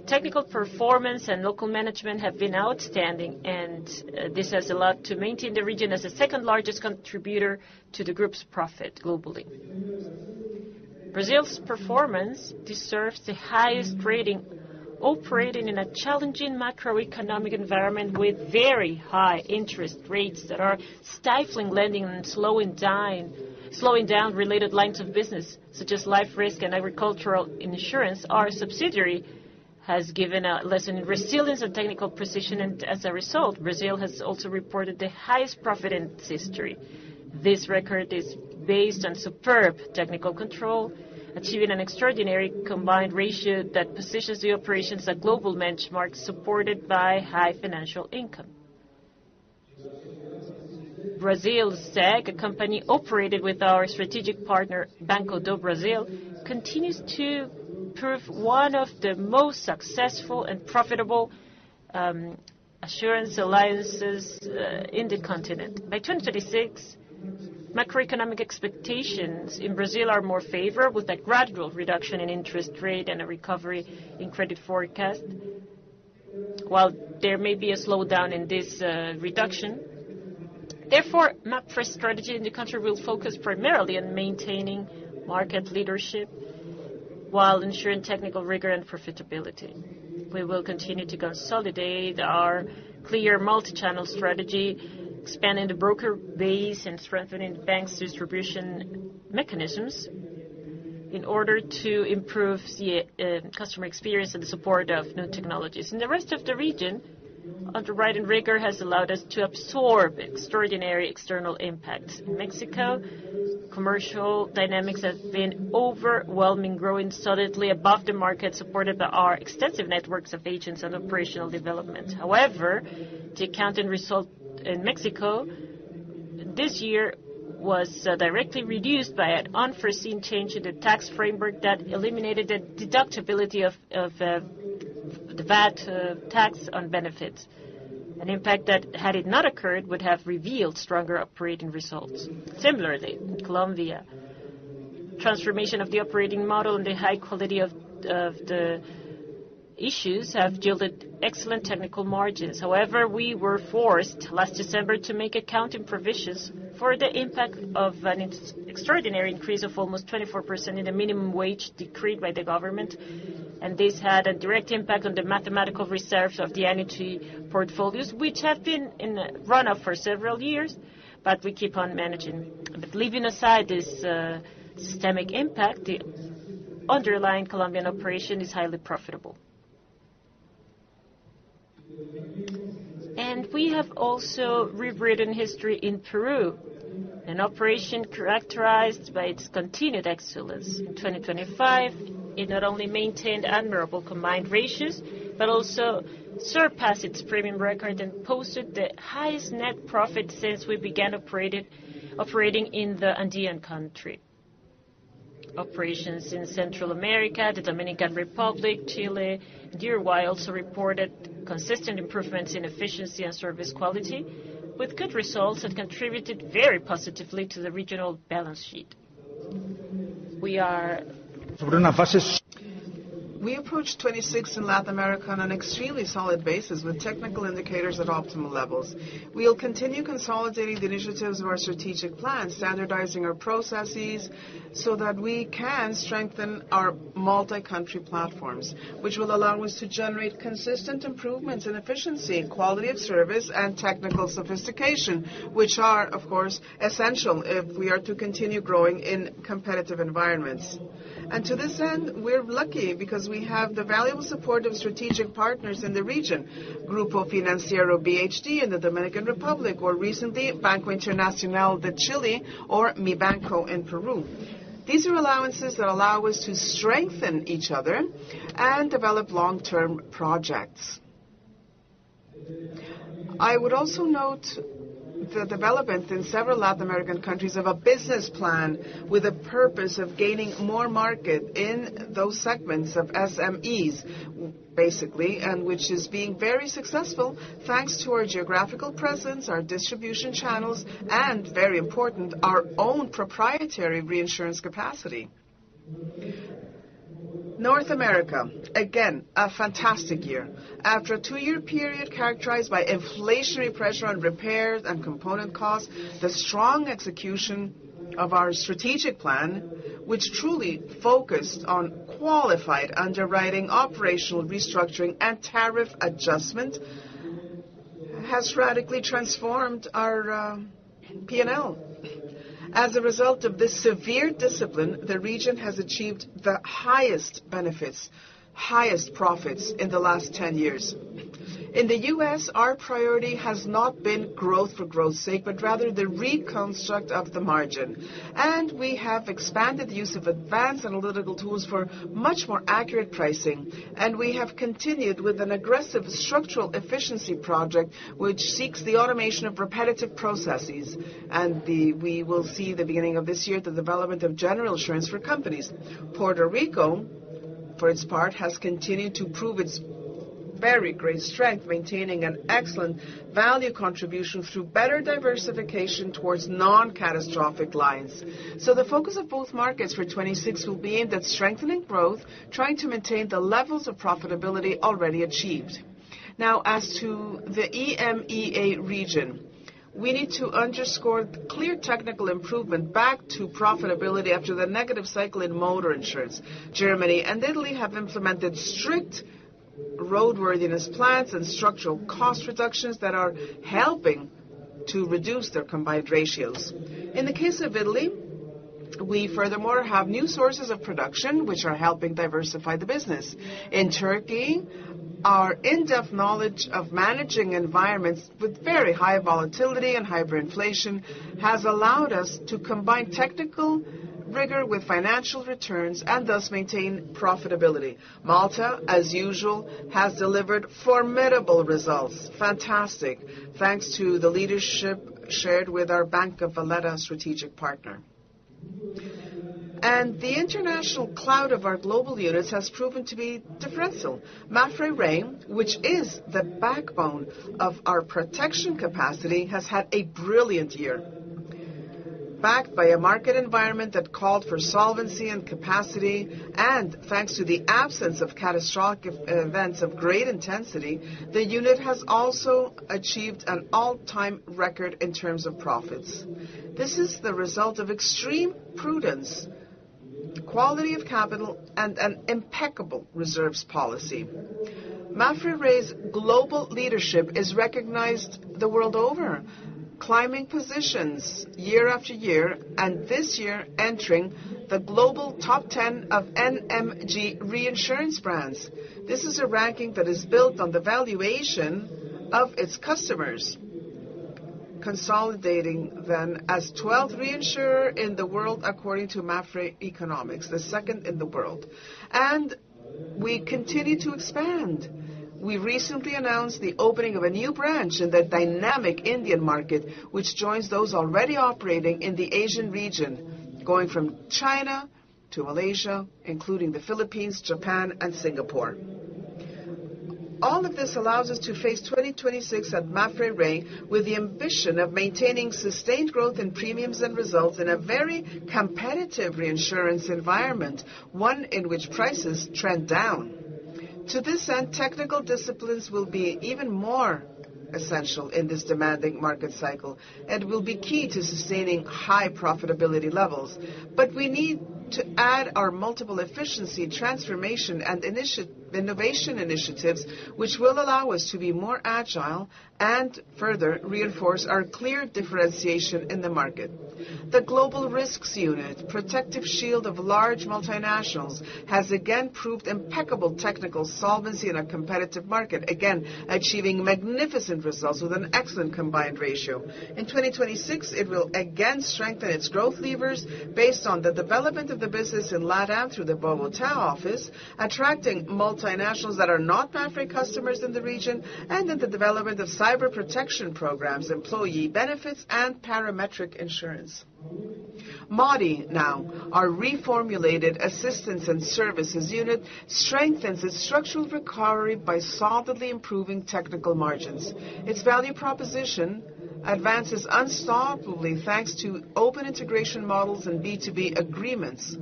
technical performance and local management have been outstanding, and this has allowed to maintain the region as the 2nd largest contributor to the group's profit globally. Brazil's performance deserves the highest rating, operating in a challenging macroeconomic environment with very high interest rates that are stifling lending and slowing down related lines of business, such as life risk and agricultural insurance. Our subsidiary has given a lesson in resilience and technical precision, and as a result, Brazil has also reported the highest profit in its history. This record is based on superb technical control, achieving an extraordinary combined ratio that positions the operations at global benchmarks supported by high financial income. Brazil SEG, a company operated with our strategic partner Banco do Brasil, continues to prove one of the most successful and profitable assurance alliances in the continent. By 2026, macroeconomic expectations in Brazil are more favorable, with a gradual reduction in interest rate and a recovery in credit forecast. While there may be a slowdown in this reduction, therefore, Mapfre's strategy in the country will focus primarily on maintaining market leadership while ensuring technical rigor and profitability. We will continue to consolidate our clear multi-channel strategy, expanding the broker base and strengthening the bank's distribution mechanisms in order to improve the customer experience and the support of new technologies. In the rest of the region, underwriting rigor has allowed us to absorb extraordinary external impacts. In Mexico, commercial dynamics have been overwhelming, growing solidly above the market, supported by our extensive networks of agents and operational development. However, the accounting result in Mexico this year was directly reduced by an unforeseen change in the tax framework that eliminated the deductibility of the VAT tax on benefits, an impact that, had it not occurred, would have revealed stronger operating results. Similarly, in Colombia, transformation of the operating model and the high quality of the issues have yielded excellent technical margins. However, we were forced last December to make accounting provisions for the impact of an extraordinary increase of almost 24% in the minimum wage decreed by the government, and this had a direct impact on the mathematical reserves of the annuity portfolios, which have been in a run-up for several years, but we keep on managing. But leaving aside this systemic impact, the underlying Colombian operation is highly profitable. And we have also rewritten history in Peru, an operation characterized by its continued excellence. In 2025, it not only maintained admirable combined ratios, but also surpassed its premium record and posted the highest net profit since we began operating in the Andean country. Operations in Central America, the Dominican Republic, Chile, and Uruguay also reported consistent improvements in efficiency and service quality, with good results that contributed very positively to the regional balance sheet. We approach 26 in Latin America on an extremely solid basis with technical indicators at optimal levels. We'll continue consolidating the initiatives of our strategic plan, standardizing our processes so that we can strengthen our multi-country platforms, which will allow us to generate consistent improvements in efficiency, quality of service, and technical sophistication, which are, of course, essential if we are to continue growing in competitive environments. And to this end, we're lucky because we have the valuable support of strategic partners in the region, Grupo Financiero BHD in the Dominican Republic, or recently Banco Internacional de Chile, or Mi Banco in Peru. These are allowances that allow us to strengthen each other and develop long-term projects. I would also note the development in several Latin American countries of a business plan with a purpose of gaining more market in those segments of SMEs, basically, and which is being very successful thanks to our geographical presence, our distribution channels, and, very important, our own proprietary reinsurance capacity. North America, again, a fantastic year. After a 2-year period characterized by inflationary pressure on repairs and component costs, the strong execution of our strategic plan, which truly focused on qualified underwriting, operational restructuring, and tariff adjustment, has radically transformed our P&L. As a result of this severe discipline, the region has achieved the highest benefits, highest profits in the last 10 years. In the U.S., our priority has not been growth for growth's sake, but rather the reconstruct of the margin. And we have expanded the use of advanced analytical tools for much more accurate pricing. And we have continued with an aggressive structural efficiency project which seeks the automation of repetitive processes. And we will see the beginning of this year the development of general insurance for companies. Puerto Rico, for its part, has continued to prove its very great strength, maintaining an excellent value contribution through better diversification towards non-catastrophic lines. So the focus of both markets for 26 will be aimed at strengthening growth, trying to maintain the levels of profitability already achieved. Now, as to the EMEA region, we need to underscore the clear technical improvement back to profitability after the negative cycle in motor insurance. Germany and Italy have implemented strict roadworthiness plans and structural cost reductions that are helping to reduce their combined ratios. In the case of Italy, we furthermore have new sources of production which are helping diversify the business. In Turkey, our in-depth knowledge of managing environments with very high volatility and hyperinflation has allowed us to combine technical rigor with financial returns and thus maintain profitability. Malta, as usual, has delivered formidable results. Fantastic, thanks to the leadership shared with our Bank of Valletta strategic partner. And the international cloud of our global units has proven to be differential. Mapfre Re, which is the backbone of our protection capacity, has had a brilliant year. Backed by a market environment that called for solvency and capacity, and thanks to the absence of catastrophic events of great intensity, the unit has also achieved an all-time record in terms of profits. This is the result of extreme prudence, quality of capital, and an impeccable reserves policy. Mapfre Re's global leadership is recognized the world over, climbing positions year after year, and this year entering the global top 10 of NMG reinsurance brands. This is a ranking that is built on the valuation of its customers, consolidating then as 12th reinsurer in the world according to Mapfre Economics, the second in the world. And we continue to expand. We recently announced the opening of a new branch in the dynamic Indian market, which joins those already operating in the Asian region, going from China to Malaysia, including the Philippines, Japan, and Singapore. All of this allows us to face 2026 at Mapfre Re with the ambition of maintaining sustained growth in premiums and results in a very competitive reinsurance environment, one in which prices trend down. To this end, technical disciplines will be even more essential in this demanding market cycle and will be key to sustaining high profitability levels. But we need to add our multiple efficiency, transformation, and innovation initiatives, which will allow us to be more agile and further reinforce our clear differentiation in the market. The Global Risks Unit, protective shield of large multinationals, has again proved impeccable technical solvency in a competitive market, again achieving magnificent results with an excellent combined ratio. In 2026, it will again strengthen its growth levers based on the development of the business in LATAM through the Bogotá office, attracting multinationals that are not Mapfre customers in the region, and in the development of cyber protection programs, employee benefits, and parametric insurance. MADI now, our reformulated assistance and services unit, strengthens its structural recovery by solidly improving technical margins. Its value proposition advances unstoppably thanks to open integration models and B2B agreements.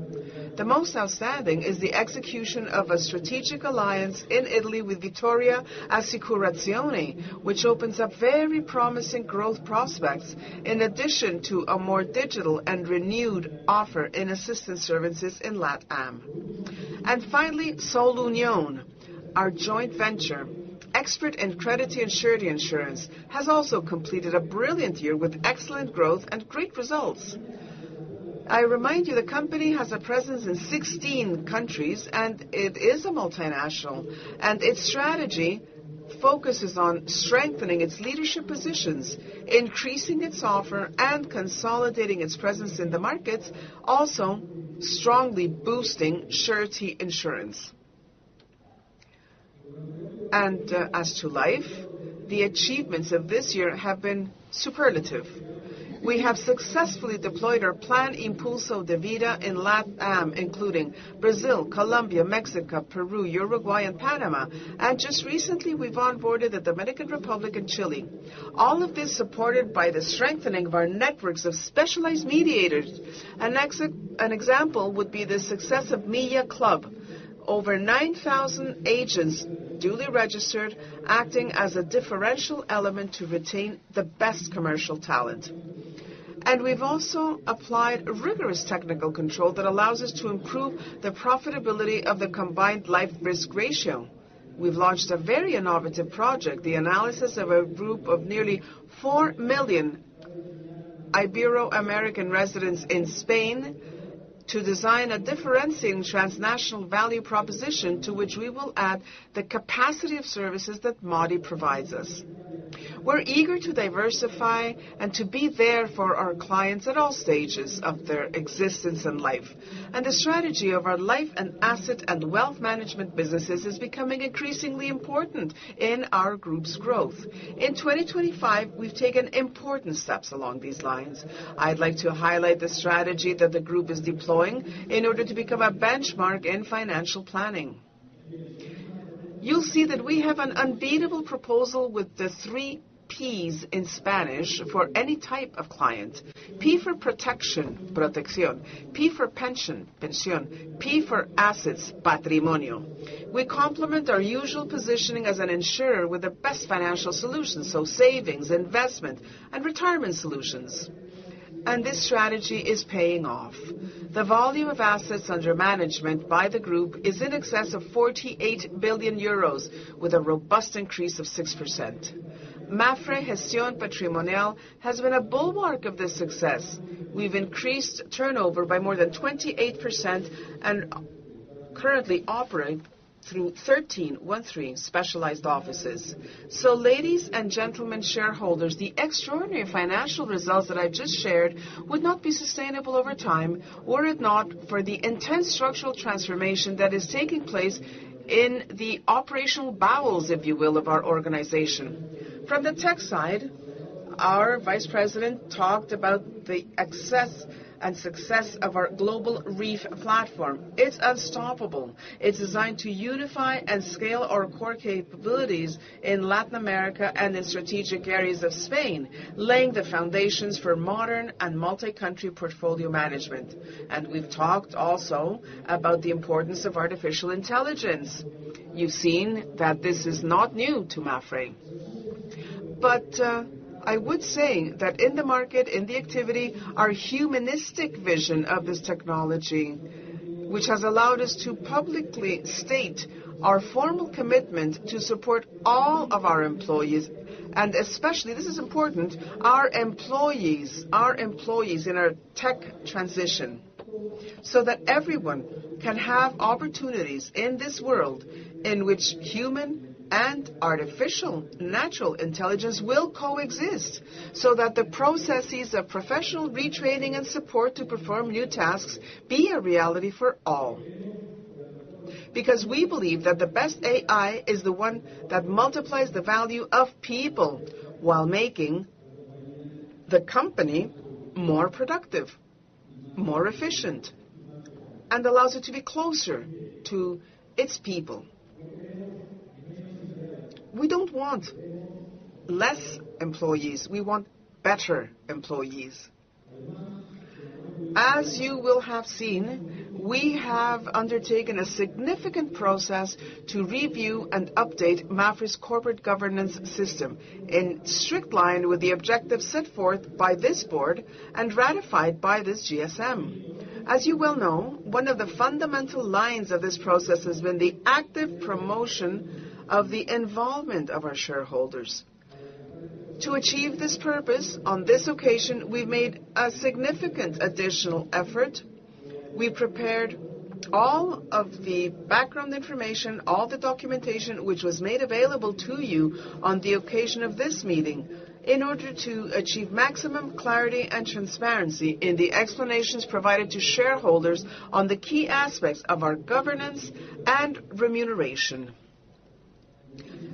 The most outstanding is the execution of a strategic alliance in Italy with Vittoria Assicurazioni, which opens up very promising growth prospects, in addition to a more digital and renewed offer in assistance services in LATAM. And finally, Sol Union, our joint venture, expert in credit and surety insurance, has also completed a brilliant year with excellent growth and great results. I remind you, the company has a presence in 16 countries, and it is a multinational, and its strategy focuses on strengthening its leadership positions, increasing its offer, and consolidating its presence in the markets, also strongly boosting surety insurance. And as to life, the achievements of this year have been superlative. We have successfully deployed our Plan Impulso de Vida in LATAM, including Brazil, Colombia, Mexico, Peru, Uruguay, and Panama. And just recently, we've onboarded the Dominican Republic and Chile. All of this supported by the strengthening of our networks of specialized mediators. An example would be the success of Milla Club. Over 9,000 agents duly registered, acting as a differential element to retain the best commercial talent. And we've also applied rigorous technical control that allows us to improve the profitability of the combined life risk ratio. we've launched a very innovative project, the analysis of a group of nearly 4 million Ibero-American residents in Spain to design a differentiating transnational value proposition to which we will add the capacity of services that MADI provides us. We're eager to diversify and to be there for our clients at all stages of their existence and life. And the strategy of our life and asset and wealth management businesses is becoming increasingly important in our group's growth. In 2025, we've taken important steps along these lines. I'd like to highlight the strategy that the group is deploying in order to become a benchmark in financial planning. You'll see that we have an unbeatable proposal with the 3 P's in Spanish for any type of client. P for protection, protección. P for pension, pensión. P for assets, patrimonio. We complement our usual positioning as an insurer with the best financial solutions, so savings, investment, and retirement solutions. And this strategy is paying off. The volume of assets under management by the group is in excess of 48 billion euros, with a robust increase of 6%. Mapfre Gestión Patrimonial has been a bulwark of this success. We've increased turnover by more than 28% and currently operate through 13 specialized offices. So, ladies and gentlemen shareholders, the extraordinary financial results that I just shared would not be sustainable over time were it not for the intense structural transformation that is taking place in the operational bowels, if you will, of our organization. From the tech side, our Vice President talked about the access and success of our global reef platform. It's unstoppable. It's designed to unify and scale our core capabilities in Latin America and in strategic areas of Spain, laying the foundations for modern and multi-country portfolio management. And we've talked also about the importance of artificial intelligence. You've seen that this is not new to Mapfre. But I would say that in the market, in the activity, our humanistic vision of this technology, which has allowed us to publicly state our formal commitment to support all of our employees, and especially, this is important, our employees in our tech transition, so that everyone can have opportunities in this world in which human and artificial natural intelligence will coexist, so that the processes of professional retraining and support to perform new tasks be a reality for all. Because we believe that the best AI is the one that multiplies the value of people while making the company more productive, more efficient, and allows it to be closer to its people. We don't want less employees. We want better employees. As you will have seen, we have undertaken a significant process to review and update Mapfre's corporate governance system in strict line with the objectives set forth by this board and ratified by this GSM. As you well know, one of the fundamental lines of this process has been the active promotion of the involvement of our shareholders. To achieve this purpose, on this occasion, we've made a significant additional effort. We prepared all of the background information, all the documentation which was made available to you on the occasion of this meeting in order to achieve maximum clarity and transparency in the explanations provided to shareholders on the key aspects of our governance and remuneration.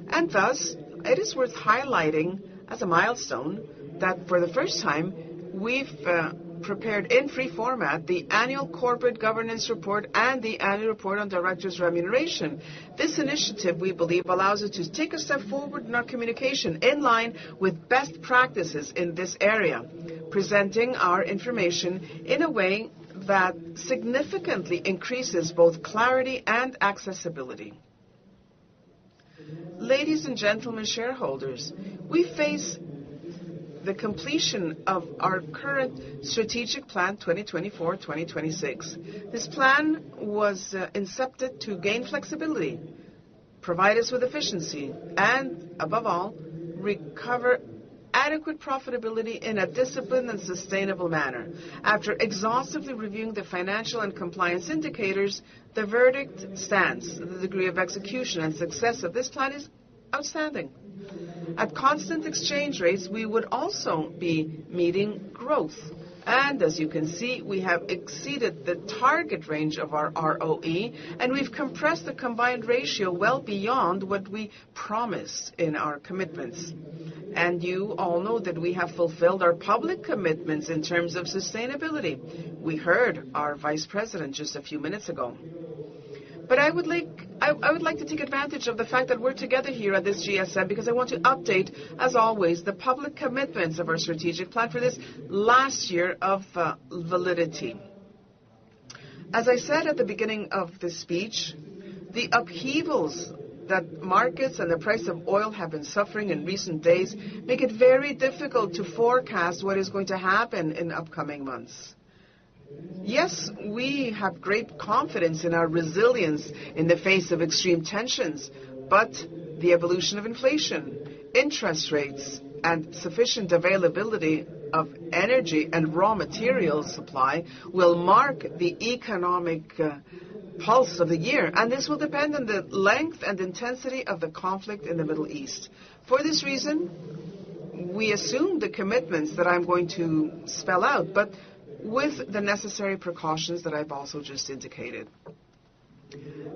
And thus, it is worth highlighting as a milestone that for the first time, we've prepared in free format the annual corporate governance report and the annual report on directors' remuneration. This initiative, we believe, allows us to take a step forward in our communication in line with best practices in this area, presenting our information in a way that significantly increases both clarity and accessibility. Ladies and gentlemen shareholders, we face the completion of our current strategic plan 2024-2026. This plan was incepted to gain flexibility, provide us with efficiency, and, above all, recover adequate profitability in a disciplined and sustainable manner. After exhaustively reviewing the financial and compliance indicators, the verdict stands. The degree of execution and success of this plan is outstanding. At constant exchange rates, we would also be meeting growth. And as you can see, we have exceeded the target range of our ROE, and we've compressed the combined ratio well beyond what we promised in our commitments. And you all know that we have fulfilled our public commitments in terms of sustainability. We heard our Vice President just a few minutes ago. But I would like to take advantage of the fact that we're together here at this GSM because I want to update, as always, the public commitments of our strategic plan for this last year of validity. As I said at the beginning of this speech, the upheavals that markets and the price of oil have been suffering in recent days make it very difficult to forecast what is going to happen in upcoming months. Yes, we have great confidence in our resilience in the face of extreme tensions, but the evolution of inflation, interest rates, and sufficient availability of energy and raw material supply will mark the economic pulse of the year, and this will depend on the length and intensity of the conflict in the Middle East. For this reason, we assume the commitments that I'm going to spell out, but with the necessary precautions that I've also just indicated.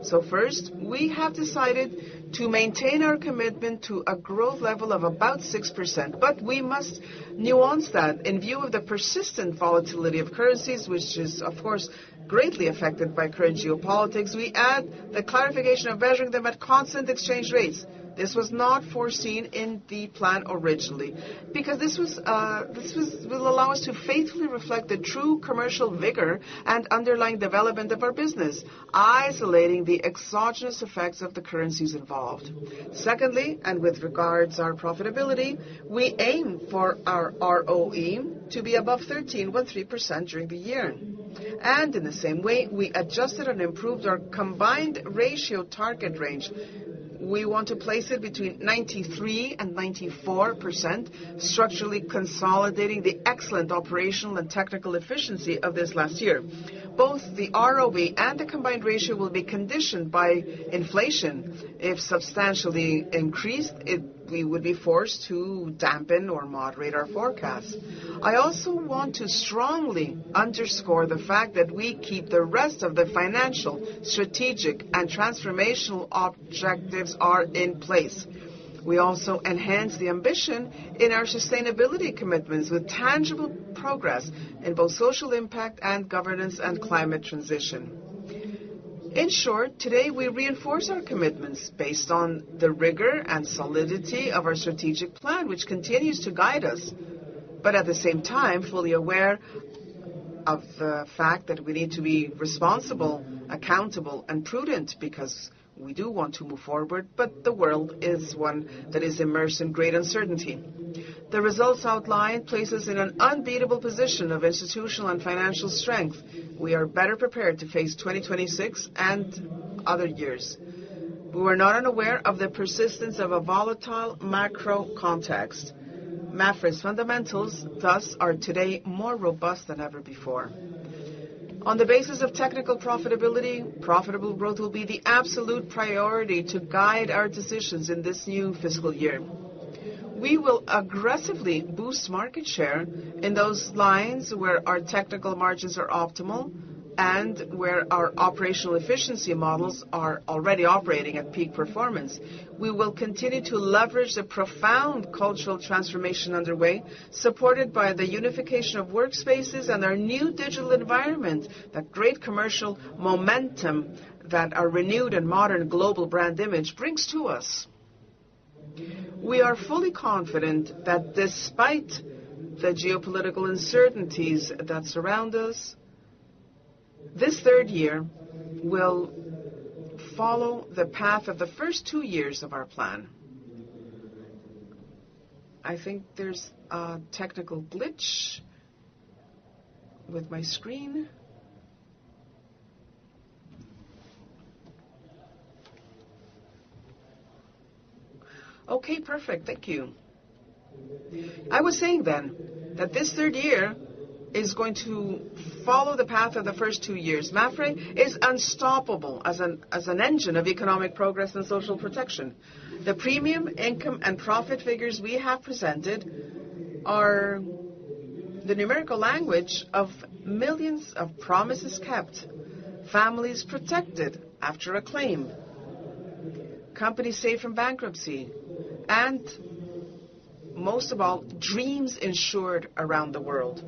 So first, we have decided to maintain our commitment to a growth level of about 6%, but we must nuance that in view of the persistent volatility of currencies, which is, of course, greatly affected by current geopolitics. We add the clarification of measuring them at constant exchange rates. This was not foreseen in the plan originally, because this will allow us to faithfully reflect the true commercial vigor and underlying development of our business, isolating the exogenous effects of the currencies involved. Secondly, and with regards our profitability, we aim for our ROE to be above 13.3% during the year. And in the same way, we adjusted and improved our combined ratio target range. We want to place it between 93 and 94%, structurally consolidating the excellent operational and technical efficiency of this last year. Both the ROE and the combined ratio will be conditioned by inflation. If substantially increased, we would be forced to dampen or moderate our forecasts. I also want to strongly underscore the fact that we keep the rest of the financial, strategic, and transformational objectives are in place. We also enhance the ambition in our sustainability commitments with tangible progress in both social impact and governance and climate transition. In short, today we reinforce our commitments based on the rigor and solidity of our strategic plan, which continues to guide us, but at the same time fully aware of the fact that we need to be responsible, accountable, and prudent, because we do want to move forward, but the world is one that is immersed in great uncertainty. The results outlined place us in an unbeatable position of institutional and financial strength. We are better prepared to face 2026 and other years. We were not unaware of the persistence of a volatile macro context. Mapfre's fundamentals, thus, are today more robust than ever before. On the basis of technical profitability, profitable growth will be the absolute priority to guide our decisions in this new fiscal year. We will aggressively boost market share in those lines where our technical margins are optimal and where our operational efficiency models are already operating at peak performance. We will continue to leverage the profound cultural transformation underway, supported by the unification of workspaces and our new digital environment, that great commercial momentum that our renewed and modern global brand image brings to us. We are fully confident that despite the geopolitical uncertainties that surround us, this third year will follow the path of the first 2 years of our plan. I think there's a technical glitch with my screen. Okay, perfect. Thank you. I was saying then that this third year is going to follow the path of the first 2 years. Mapfre is unstoppable as an engine of economic progress and social protection. The premium, income, and profit figures we have presented are the numerical language of millions of promises kept, families protected after a claim, companies saved from bankruptcy, and most of all, dreams insured around the world.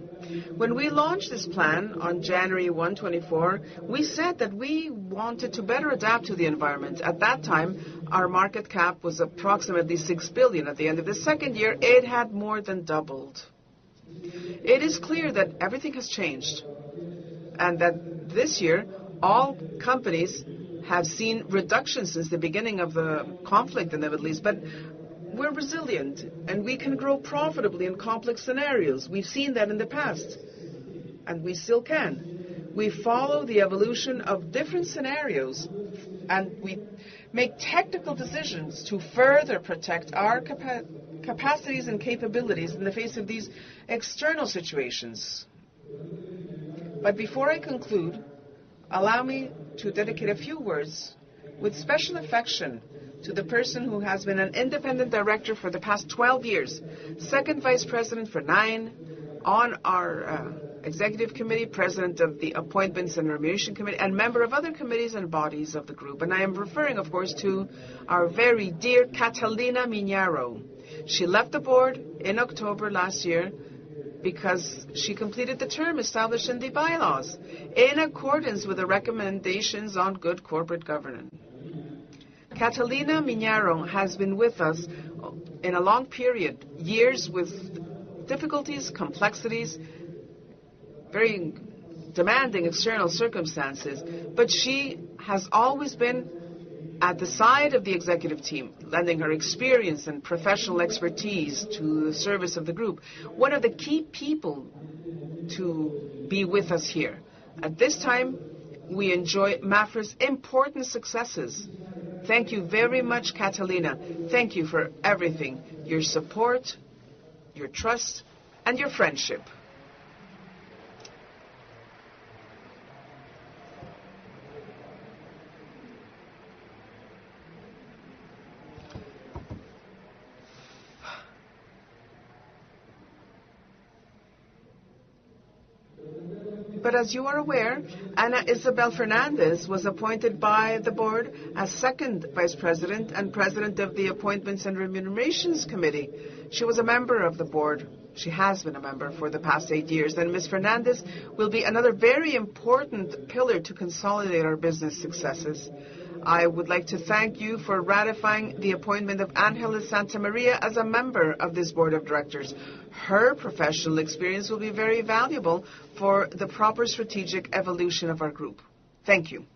When we launched this plan on January 1, 2024, we said that we wanted to better adapt to the environment. At that time, our market cap was approximately 6 billion. At the end of the second year, it had more than doubled. It is clear that everything has changed, and that this year, all companies have seen reductions since the beginning of the conflict in the Middle East, but we're resilient, and we can grow profitably in complex scenarios. We've seen that in the past, and we still can. We follow the evolution of different scenarios, and we make technical decisions to further protect our capacities and capabilities in the face of these external situations. But before I conclude, allow me to dedicate a few words with special affection to the person who has been an independent director for the past 12 years, second vice president for 9, on our executive committee, president of the Appointments and Remuneration Committee, and member of other committees and bodies of the group. And I am referring, of course, to our very dear Catalina Miñaro. She left the board in October last year because she completed the term established in the bylaws in accordance with the recommendations on good corporate governance. Catalina Miñaro has been with us in a long period, years with difficulties, complexities, very demanding external circumstances, but she has always been at the side of the executive team, lending her experience and professional expertise to the service of the group. One of the key people to be with us here. At this time, we enjoy Mapfre's important successes. Thank you very much, Catalina. Thank you for everything, your support, your trust, and your friendship. But as you are aware, Ana Isabel Fernandez was appointed by the board as second vice president and president of the Appointments and Remunerations Committee. She was a member of the board. She has been a member for the past 8 years. And Ms. Fernandez will be another very important pillar to consolidate our business successes. I would like to thank you for ratifying the appointment of Ángeles Santa Maria as a member of this board of directors. Her professional experience will be very valuable for the proper strategic evolution of our group. Thank you.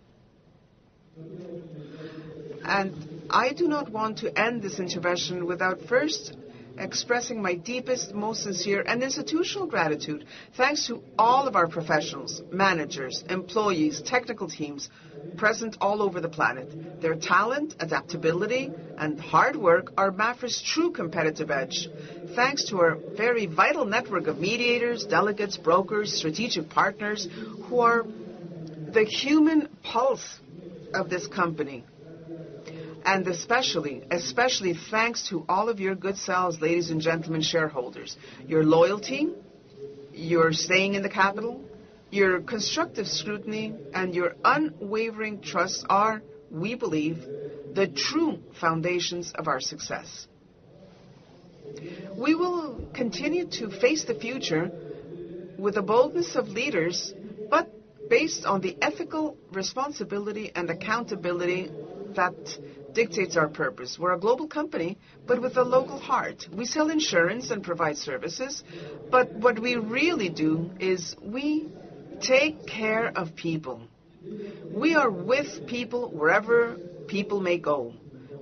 And I do not want to end this intervention without first expressing my deepest, most sincere and institutional gratitude. Thanks to all of our professionals, managers, employees, technical teams present all over the planet. Their talent, adaptability, and hard work are Mapfre's true competitive edge. Thanks to our very vital network of mediators, delegates, brokers, strategic partners, who are the human pulse of this company. And especially thanks to all of your good selves, ladies and gentlemen shareholders. Your loyalty, your staying in the capital, your constructive scrutiny, and your unwavering trust are, we believe, the true foundations of our success. We will continue to face the future with the boldness of leaders, but based on the ethical responsibility and accountability that dictates our purpose. We're a global company, but with a local heart. We sell insurance and provide services, but what we really do is we take care of people. We are with people wherever people may go.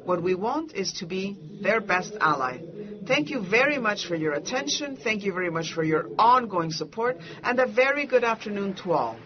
What we want is to be their best ally. Thank you very much for your attention. Thank you very much for your ongoing support, and a very good afternoon to all.